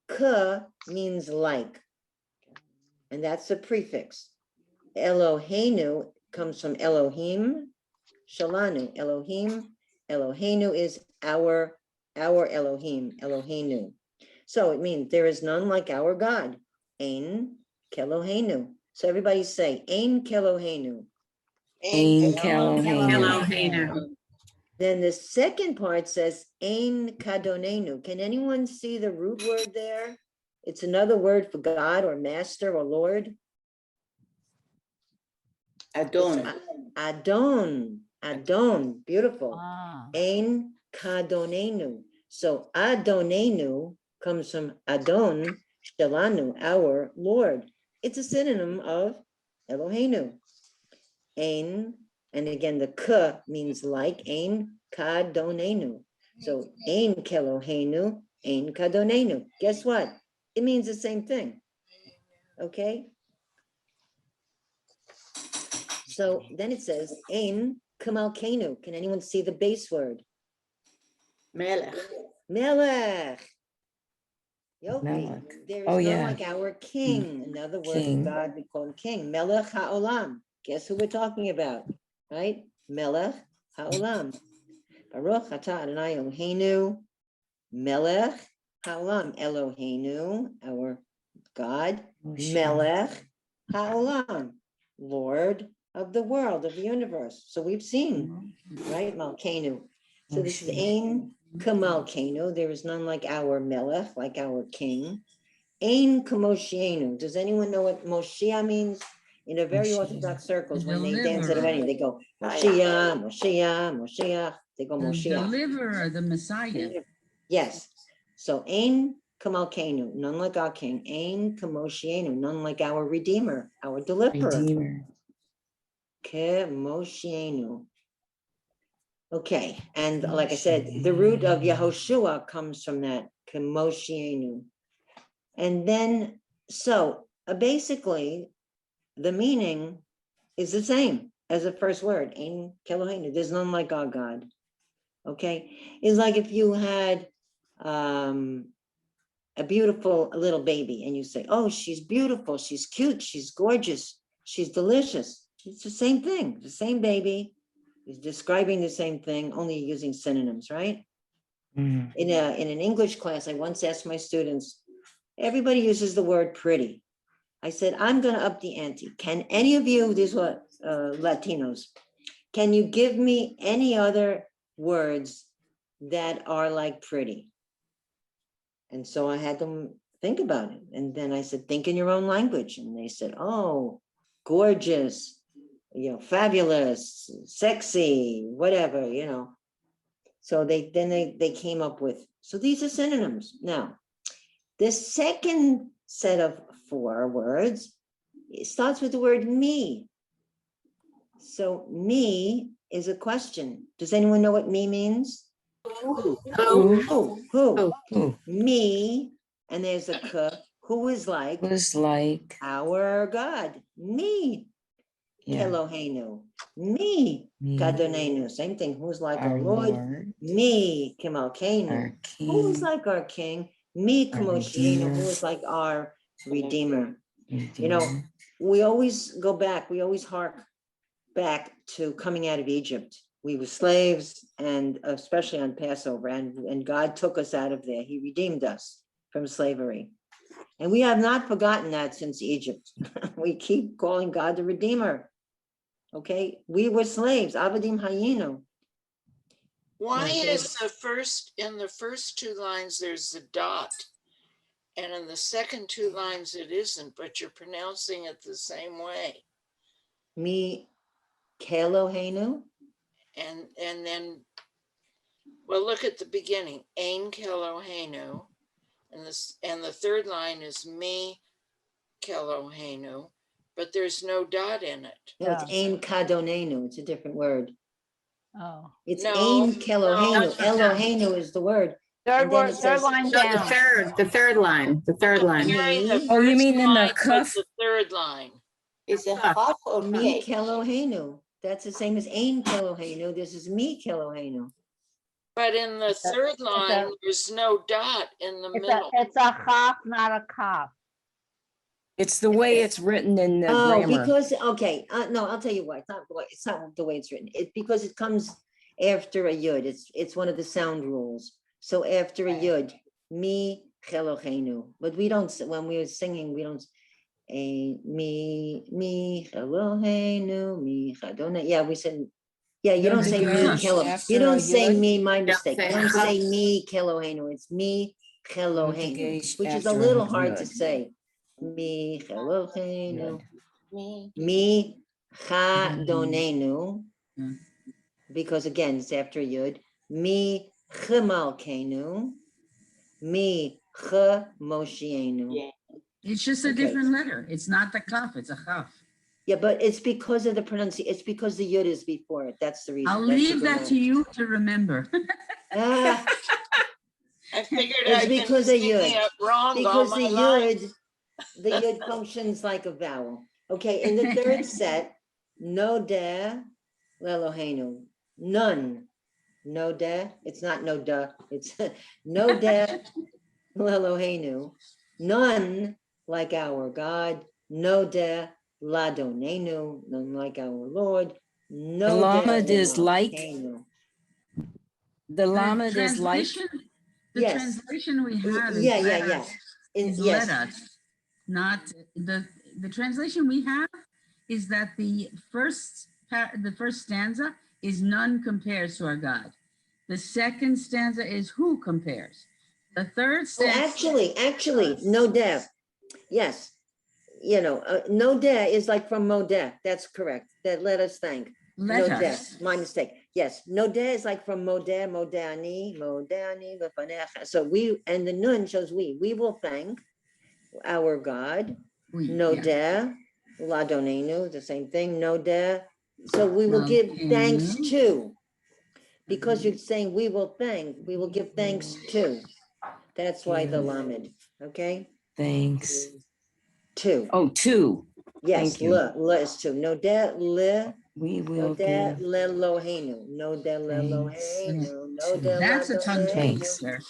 Ka means like, and that's a prefix. Eloheinu comes from Elohim, Shalanu, Elohim. Eloheinu is our Elohim, Eloheinu. So it means there is none like our God. Ein Keloheinu. So everybody say Ein Keloheinu. Ein Keloheinu. Then the second part says Ein Kadonenu. Can anyone see the root word there? It's another word for God or master or Lord. Adon. Adon, beautiful. Ah. Ein Kadonenu. So Adonenu comes from Adon, Shalanu, our Lord. It's a synonym of Eloheinu. Ein, and again, the K means like, Ein Kadonenu. So Ein Keloheinu, Ein Kadonenu. Guess what? It means the same thing. Okay? So then it says Ein Kamalkenu. Can anyone see the base word? Melech. Melech. Yopi. Melech. There is Oh, none yeah. like our king. Another word King. for God, we call him king. Melech HaOlam. Guess who we're talking about, right? Melech HaOlam. Baruch atah Adonai Eloheinu. Melech HaOlam. Eloheinu, our God. Melech HaOlam. Lord of the world, of the universe. So we've seen, right? Malkenu. So this is Ein Kamalkenu. There is none like our Melech, like our king. Ein Kamoshienu. Does anyone know what Moshiach means? In a very Moshiach. Orthodox circles, when they Deliverer. dance at a wedding, they go Moshiach, Moshiach, Moshiach. They go The Moshiach. deliverer, the Messiah. Yes. So Ein Kamalkenu, none like our king. Ein Kamoshienu, none like our Redeemer, our deliverer. Redeemer. Kemoshienu. Okay, and like I said, the root of Yehoshua comes from that, Kemoshienu. And then, so basically, the meaning is the same as the first word, Ein Keloheinu. There's none like our God. Okay, it's like if you had a beautiful little baby and you say, oh, she's beautiful, she's cute, she's gorgeous, she's delicious. It's the same thing, the same baby. He's describing the same thing, only using synonyms, right? Mm. In an English class, I once asked my students, everybody uses the word pretty. I said, I'm going to up the ante. Can any of you, these were Latinos, can you give me any other words that are like pretty? And so I had them think about it. And then I said, think in your own language. And they said, oh, gorgeous, fabulous, sexy, whatever, So they came up with, so these are synonyms. Now, the second set of 4 words, it starts with the word me. So me is a question. Does anyone know what me means? Who? Who? Who? Me, and there's a k, who is like Was like our God, me. Yeah. Kelohenu. Me, Me, Kadonenu. Same thing. Who's like our our Lord? Lord, Me, Kimalkenu. our Who is King, like our King? Me, our Kamoshienu. Who Redeemer, is like our Redeemer? You know, Redeemer. we always go back. We always hark back to coming out of Egypt. We were slaves, and especially on Passover, and God took us out of there. He redeemed us from slavery. And we have not forgotten that since Egypt. We keep calling God the Redeemer. Okay, we were slaves, Avadim Hayinu. Why Yeah, is in the first two lines, there's a dot, and in the second two lines, it isn't, but you're pronouncing it the same way. Me Kelohenu. And then, well, look at the beginning, Ein Kelohenu, and the third line is me Kelohenu, but there's no dot in it. No, it's Ein Kadonenu. It's a different word. Oh, It's No, Ein Kelohenu. no. Elohenu is the word. third And then word, it third says- line No, down. the third line, the third line. Hearing the Me, Oh, you first mean in the line, but cuff? the third line. Is it half or me pH? Kelohenu. That's the same as Ein Kelohenu. This is me Kelohenu. But in the It's a- third a- line, there's no dot in the middle. It's a chaf, not a kaf. It's the way it's written in the Oh, grammar. because, okay, no, I'll tell you why. It's not the way it's written. It's because it comes after a yud. It's one of the sound rules. So after a yud, me Kelohenu. But we don't, when we're singing, we don't, me Kelohenu, me Chadona. Yeah, we said, yeah, you No, don't say me because Kelo. after You don't a say yud, me, my mistake. You say don't chaf. say me Kelohenu. It's me Kelohenu, Gesh which is a after little hard to yud. say. Me Kelohenu. Yud. Me Chadonenu, Mm. because again, it's after Yud. Me Chemalkenu, me Chemoshienu. Yeah. It's just a Okay. different letter. It's not the kaf, it's a chaf. Yeah, but it's because of the pronunciation. It's because the Yud is before it. That's the reason. I'll That's the leave that to grammar. you to remember. Ah, I figured it's I've been because of singing Yud. it wrong all Because my life. the Yud functions like a vowel. Okay, in the third set, no de lelohenu, none. No de, it's not no duh, it's no de lelohenu, none like our God, no de ladonenu, none like our Lord, The no de lamed is like, lemalkeinu. the lamed is like, The Yes. translation we have is Yeah, yeah, let yeah. us, is Yes. let us, not the translation we have is that the first stanza is none compares to our God. The second stanza is who compares. The third Oh, stanza. actually, no de. Yes. You know, no de is like from modeh. That's correct. That let us thank. Let No de, us. my mistake. Yes, no de is like from modeh, modani, modani, lefanecha. So we, and the nun shows we will thank our God. We, No yeah. de, ladonenu, the same thing, no de. So we will give thanks Malkeinu. to, because you're saying we will give thanks to. That's why the Give. lamed, okay? thanks. To, Oh, two. yes, Thank you. le is to, no de, le. We No will de give lelohenu, no de lelohenu, no de That's a tongue ladonenu. twister.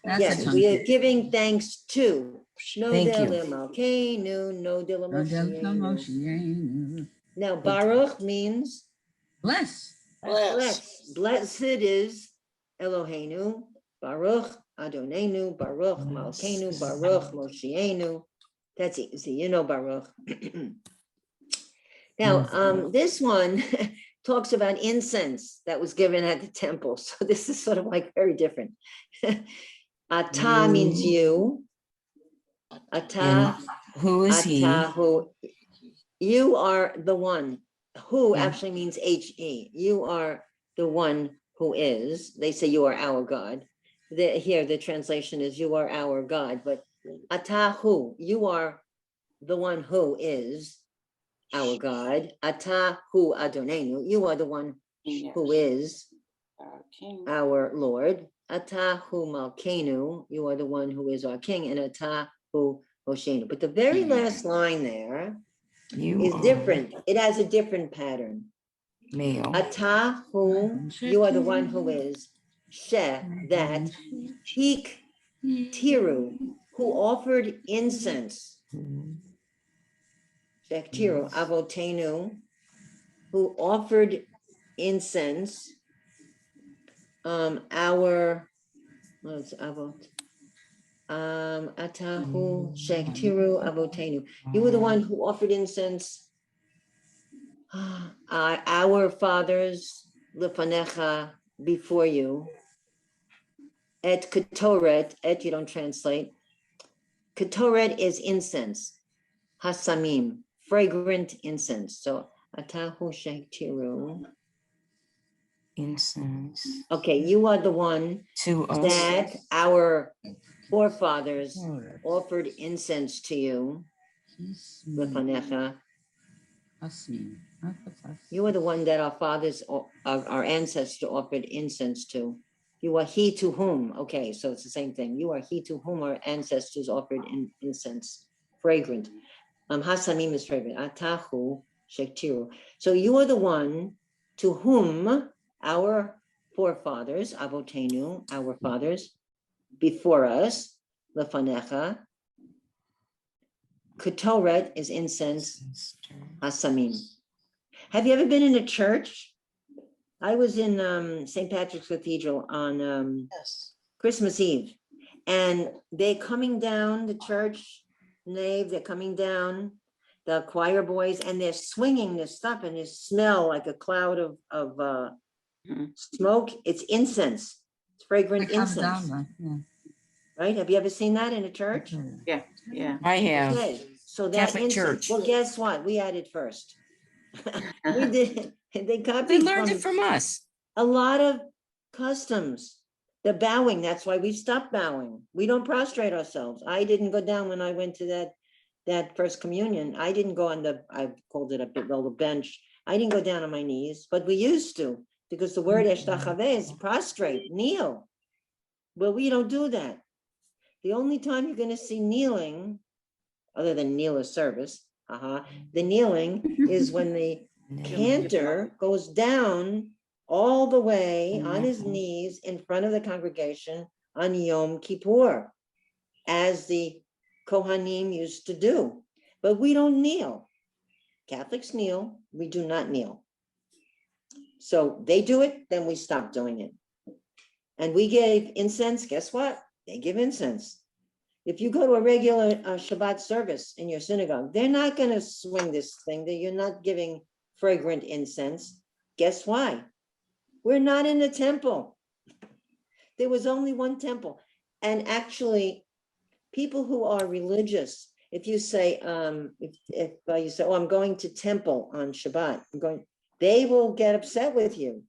That's Yes, a tongue we are twister. giving thanks to. No Thank de you. lemalkenu, no de lemoshienu. Bless. Now Baruch means Bless. blessed is Eloheinu, Baruch Adonenu, Baruch Malkeinu, Baruch Moshienu. That's easy, you know Baruch. Now, this one talks about incense that was given at the temple. So this is sort of like very different. Ata means you. Ata, Who is he? ata, who. You are the one. Who actually means he. You are the one who is. They say you are our God. Here, the translation is you are our God. But ata hu, you are the one who is our God. Ata hu Adonenu, you are the one who is our Lord. Ata hu Malkenu, you are the one who is our King. And Ata hu Hoshenu. But the very last line there You is are different. It has a different pattern. male. Ata, who, you are the one who is. She, that. Hik, tiru, who offered incense. Shektiru, avotenu, who offered incense. Our, what's avot? Atahu, Shektiru, avotenu. You were the one who offered incense. Our fathers, lefanecha, before you. Et ketoret, et you don't translate. Ketoret is incense. Hasamim, fragrant incense. So atahu shektiru. Incense Okay, you are the one to us. that our forefathers offered incense to you. Lefanecha. You are the one that our fathers, our ancestors offered incense to. You are he to whom. Okay, so it's the same thing. You are he to whom our ancestors offered incense, fragrant. Hasamim is fragrant. Atahu shektiru. So you are the one to whom our forefathers, avotenu, our fathers, before us, lefanecha. Ketoret is incense. Hasamim. Have you ever been in a church? I was in St. Patrick's Cathedral on Yes. Christmas Eve, and they're coming down the church nave, they're coming down, the choir boys, and they're swinging this stuff, and there's smell like a cloud of smoke. It's incense. It's fragrant incense, right? Have you ever seen that in a church? Yeah, yeah. I have. Okay, so that Catholic incense, Church. well, guess what? We had it first. We did, they They copied learned it from from us. a lot of customs. The bowing, that's why we stopped bowing. We don't prostrate ourselves. I didn't go down when I went to that first communion. I didn't go on I called it the bench. I didn't go down on my knees, but we used to, because the word eshtachaveh is prostrate, kneel. But we don't do that. The only time you're gonna see kneeling, other than kneeler service, the kneeling is when the cantor goes down all the way on his knees in front of the congregation on Yom Kippur, as the Kohanim used to do. But we don't kneel. Catholics kneel, we do not kneel. So they do it, then we stop doing it. And we gave incense, guess what? They give incense. If you go to a regular Shabbat service in your synagogue, they're not going to swing this thing, that you're not giving fragrant incense. Guess why? We're not in the temple. There was only one temple. And actually, people who are religious, if you say, if you say, oh, I'm going to temple on Shabbat, they will get upset with you,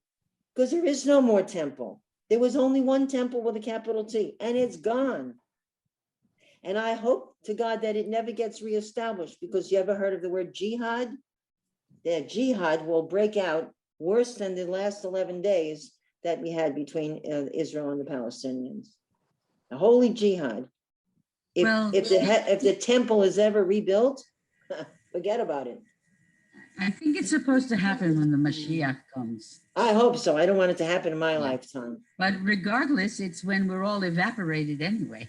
because there is no more temple. There was only one temple with a capital T, and it's gone. And I hope to God that it never gets reestablished, because you ever heard of the word jihad? The jihad will break out worse than the last 11 days that we had between Israel and the Palestinians. The holy jihad. If the temple is ever rebuilt, forget about it. I think it's supposed to happen when the Mashiach comes. I hope so. I don't want it to happen in my lifetime. But regardless, it's when we're all evaporated anyway.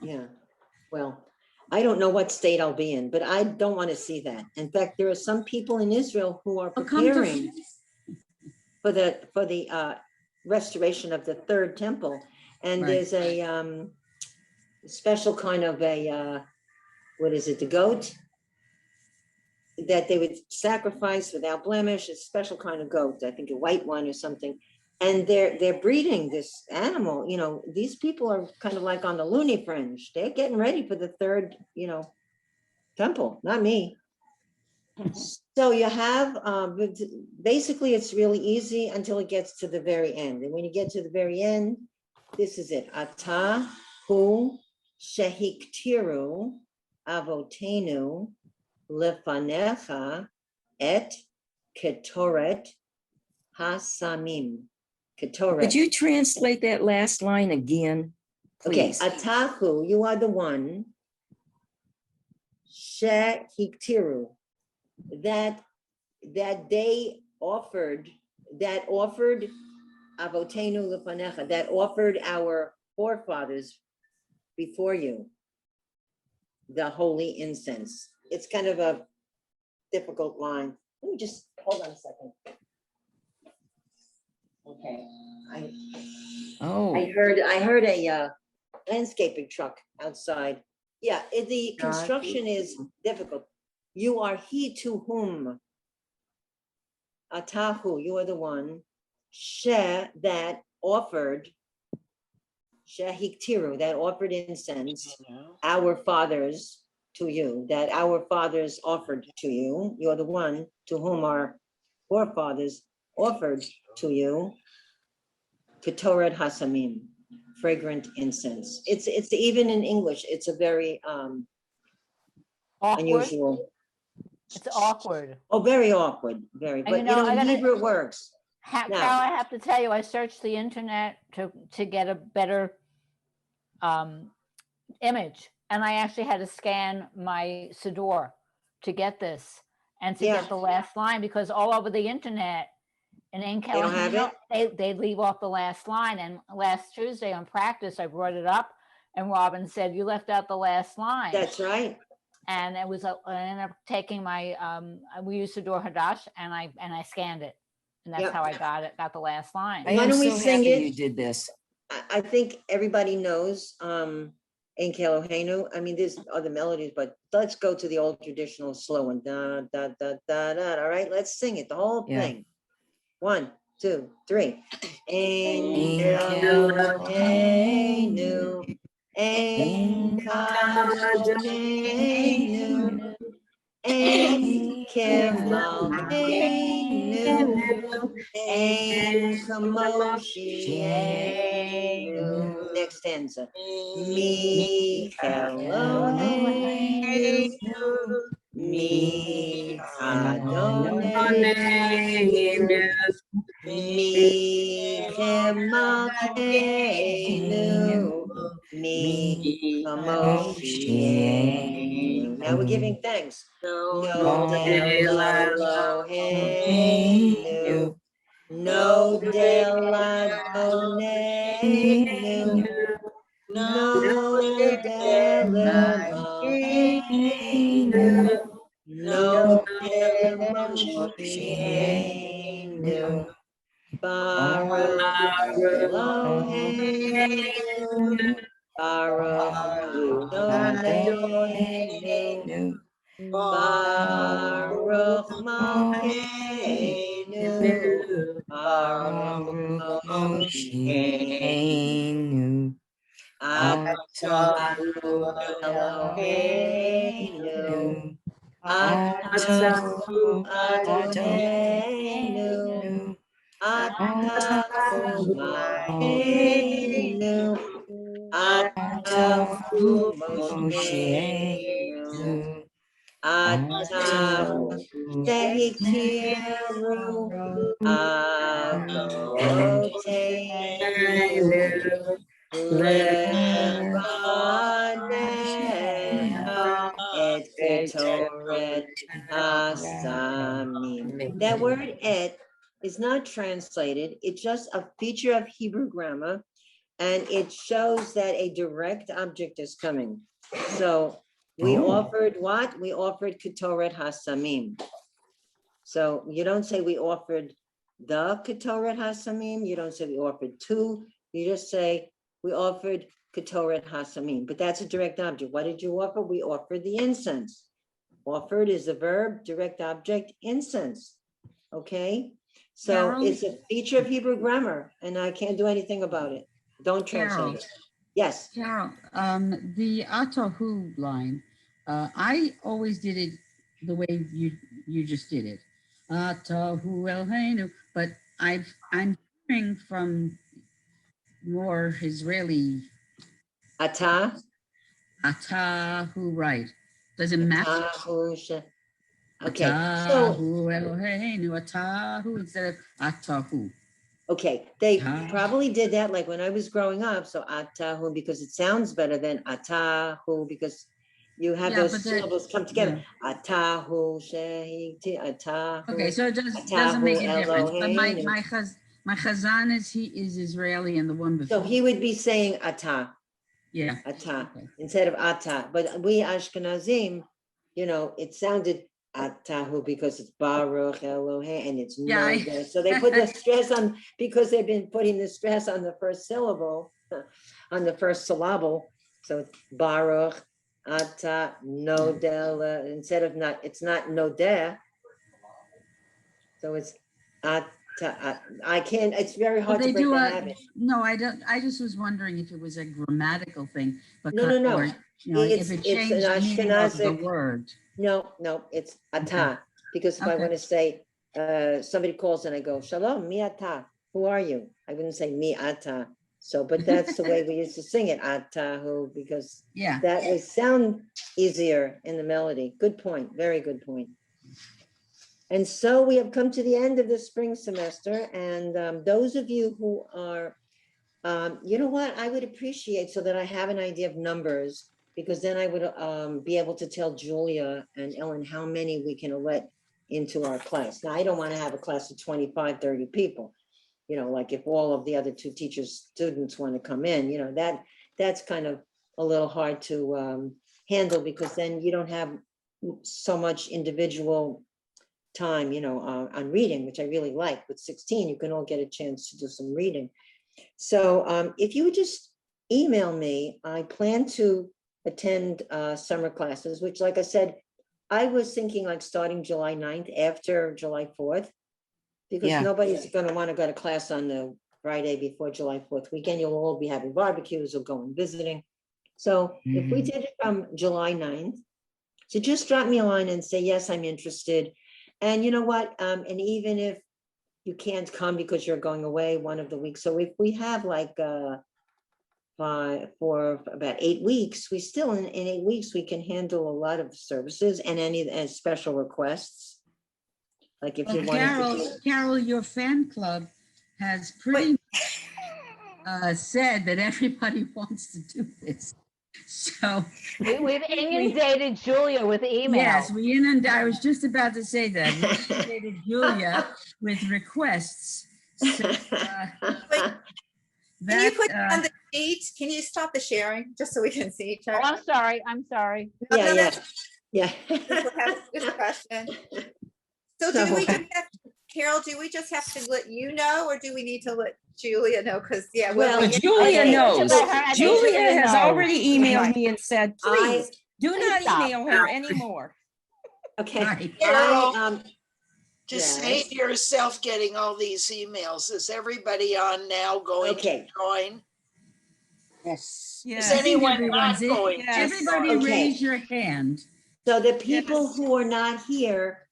Yeah. Well, I don't know what state I'll be in, but I don't want to see that. In fact, there are some people in Israel who are preparing for the restoration of the third temple. And Right. there's a special kind of what is it, the goat? That they would sacrifice without blemish, a special kind of goat, I think a white one or something. And they're breeding this animal. You know, these people are kind of like on the loony fringe. They're getting ready for the third, temple, not me. So you have, basically it's really easy until it gets to the very end. And when you get to the very end, this is it. Ata hu shehiktiru avotenu lefanecha et ketoret hasamim. Ketoret. Could you translate that last line again, Okay, please? atahu, you are the one. Shehiktiru, that they offered, avotenu lefanecha, that offered our forefathers before you the holy incense. It's kind of a difficult line. Let me just, hold on a second. Okay, I Oh, heard a landscaping truck outside. Yeah, the construction is difficult. You are he to whom. Atahu, you are the one. She, that offered. Shehiktiru, that offered incense. Our fathers to you, that our fathers offered to you. You're the one to whom our forefathers offered to you. Ketoret hasamim, fragrant incense. It's even in English, it's a very Awkward. unusual. It's awkward. Oh, very awkward, very, And but you know, I in gotta- Hebrew it works. Carol, Now- I have to tell you, I searched the internet to get a better image, and I actually had to scan my Siddur to get this and to Yeah. get the last line, because all over the internet in They don't have it? they leave off the last line. And last Tuesday on practice, I brought it up, and Robin said, "You left out the last line." That's right. And it was I ended up taking my we used Siddur Hadash, and I scanned it, and that's Yep. how I got the last line. I Why am don't we so sing happy it? you did this. I think everybody knows Ein Kelohenu. I mean, there's other melodies, but let's go to the old traditional slow one. Da, da, da, da, da. All right, let's sing it, the whole Yeah. thing. 1, 2, 3. Ein Ein Kelohenu, Ein Kadonenu, Ein Kemalkeinu, Ein Kamoshienu. Next stanza. Mi Eloheinu, Mi Adonenu, Mi Kemalkeinu, Mi Kamoshienu. Now we're giving thanks. No Eloheinu, no Deladonenu, no Delamalkeinu, no Demoshienu. Baruch Eloheinu, Baruch Adonenu, Baruch Malkeinu, Baruch Moshiach, Atahu Eloheinu, Atahu Adonenu, Atahu Malkeinu, Atahu Moshiach, Atahu Shehiktiru, Avoteinu, Lefanecha, Et Ketoret Hasamim. That word "et" is not translated. It's just a feature of Hebrew grammar, and it shows that a direct object is coming. So we offered what? We offered Ketoret Hasamim. So you don't say we offered the Ketoret Hasamim. You don't say we offered two. You just say we offered Ketoret Hasamim. But that's a direct object. What did you offer? We offered the incense. Offered is a verb, direct object, incense. Okay? So Carol? it's a feature of Hebrew grammar, and I can't do anything about it. Don't translate Carol. it. Yes. Carol, the Atahu line, I always did it the way you just did it. Atahu Eloheinu, but I'm hearing from more Israeli Ata. Atahu, right? Does it match? Atahu she- Okay, Atahu so, Eloheinu, Atahu instead of Atahu. okay, they Ah. probably did that like when I was growing up. So Atahu, because it sounds better than Atahu, because You have Yeah, those but the- syllables come together. Atahu shehiti, atahu. Okay, so it doesn't Atahu make a difference, but Eloheinu. my chazan is Israeli and the one So before, he would be saying ata, yeah. ata, Okay. instead of ata. But we Ashkenazim, you know, it sounded atahu because it's Baruch Elohe and it's Yeah, I- no. So they put the stress on, because they've been putting the stress on the first syllable, on the first syllable. So it's Baruch, ata, nodel, instead of not, it's not nodeh. So it's ata, I can't, it's very Well, hard they to break do the a, habit. no, I don't, I just was wondering if it was a grammatical thing, but No, no, no. or, you know, if It's it an changed the meaning of the Ashkenazic. word. No, it's ata, because if I Okay. want to say, somebody calls and I go, shalom, mi ata, who are you? I wouldn't say mi ata. So, but that's the way we used to sing it, atahu, because Yeah, that would sound easier in the melody. Good point, very good point. And so we have come to the end of the spring semester, and those of you who are, you know what, I would appreciate, so that I have an idea of numbers, because then I would be able to tell Julia and Ellen how many we can let into our class. Now, I don't want to have a class of 25, 30 people. You know, like if all of the other two teachers' students want to come in, you know, that's kind of a little hard to handle, because then you don't have so much individual time, you know, on reading, which I really like. With 16, you can all get a chance to do some reading. So if you would just email me, I plan to attend summer classes, which, like I said, I was thinking like starting July 9th after July 4th, because Yeah. nobody's going to want to go to class on the Friday before July 4th weekend. You'll all be having barbecues or going visiting. So if we did it from July 9th, so just drop me a line and say, yes, I'm interested. And you know what? And even if you can't come because you're going away one of the weeks, so if we have like for about 8 weeks, we still in 8 weeks we can handle a lot of services and any special requests. Like if you well, want to. Carol, your fan club has pretty said that everybody wants to do this. So We've inundated Julia with emails. yes, I was just about to say that. We inundated Julia with requests. So, Can you put it on the sheet? Can you stop the sharing just so we can see each Oh, other? I'm sorry. No, Yeah, no, yeah, that's- yeah. We'll have a discussion. So do we just have, Carol, do we just have to let you know, or do we need to let Julia know? Because, yeah. Well, Well, Julia okay. knows. Let her- I think Julia Julia has knows. already emailed Right. me and said, please do not stop. email her anymore. Okay. right. Carol, to yes. save yourself getting all these emails, is everybody on now going Okay. to join? Yes. Is I think anyone everyone's not going? Yes. Everybody Okay. raise your hand. So the people Yes. who are not here,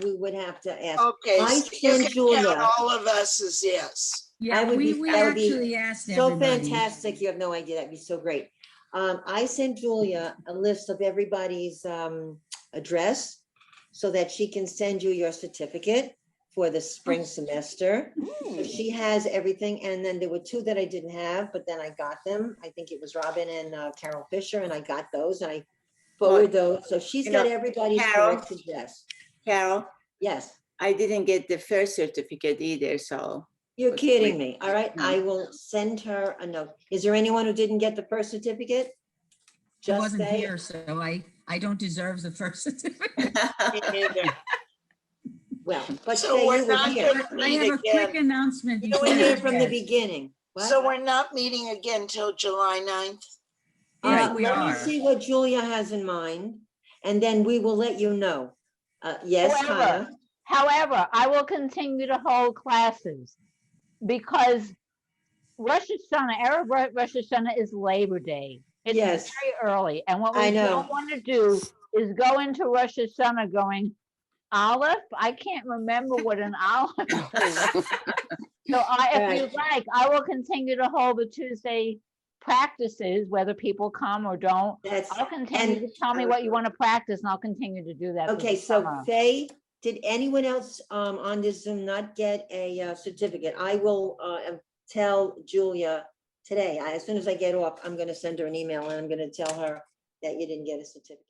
we would have to ask. Okay, I so you sent can Julia. count all of us as yes. Yeah, would we that would be actually asked So everybody. fantastic. You have no idea. That'd be so great. I sent Julia a list of everybody's address so that she can send you your certificate for the spring semester. So she has everything. And then there were 2 that I didn't have, but then I got them. I think it was Robin and Carol Fisher, and I got those and I forwarded those. So she's You got know, everybody's Carol? correct address. Carol, Yes. I didn't get the first certificate either, so. You're Wait, kidding me. All right, no. I will send her a note. Is there anyone who didn't get the first certificate? I Just wasn't say, here, so I don't deserve the first certificate. Me neither. well, but So say we're you were not here. gonna I meet have a quick again. announcement. You before were I here from the forget. beginning. What? So we're not meeting again till July 9th? Yes, we Let me are. see what Julia has in mind, and then we will let you know. Yes, However, Tanya? However, I will continue to hold classes because Rosh Hashanah, Erev Rosh Hashanah is Labor Day. It's Yes. very early. And what I we know. don't want to do is go into Rosh Hashanah going, Aleph? I can't remember what an Aleph is. So if Right. you'd like, I will continue to hold the Tuesday practices, whether people come or don't. That's, I'll continue to tell me what you want to practice and I'll continue to do that. for okay, the so summer. Faye, did anyone else on this Zoom not get a certificate? I will tell Julia today. As soon as I get off, I'm gonna send her an email and I'm gonna tell her that you didn't get a certificate.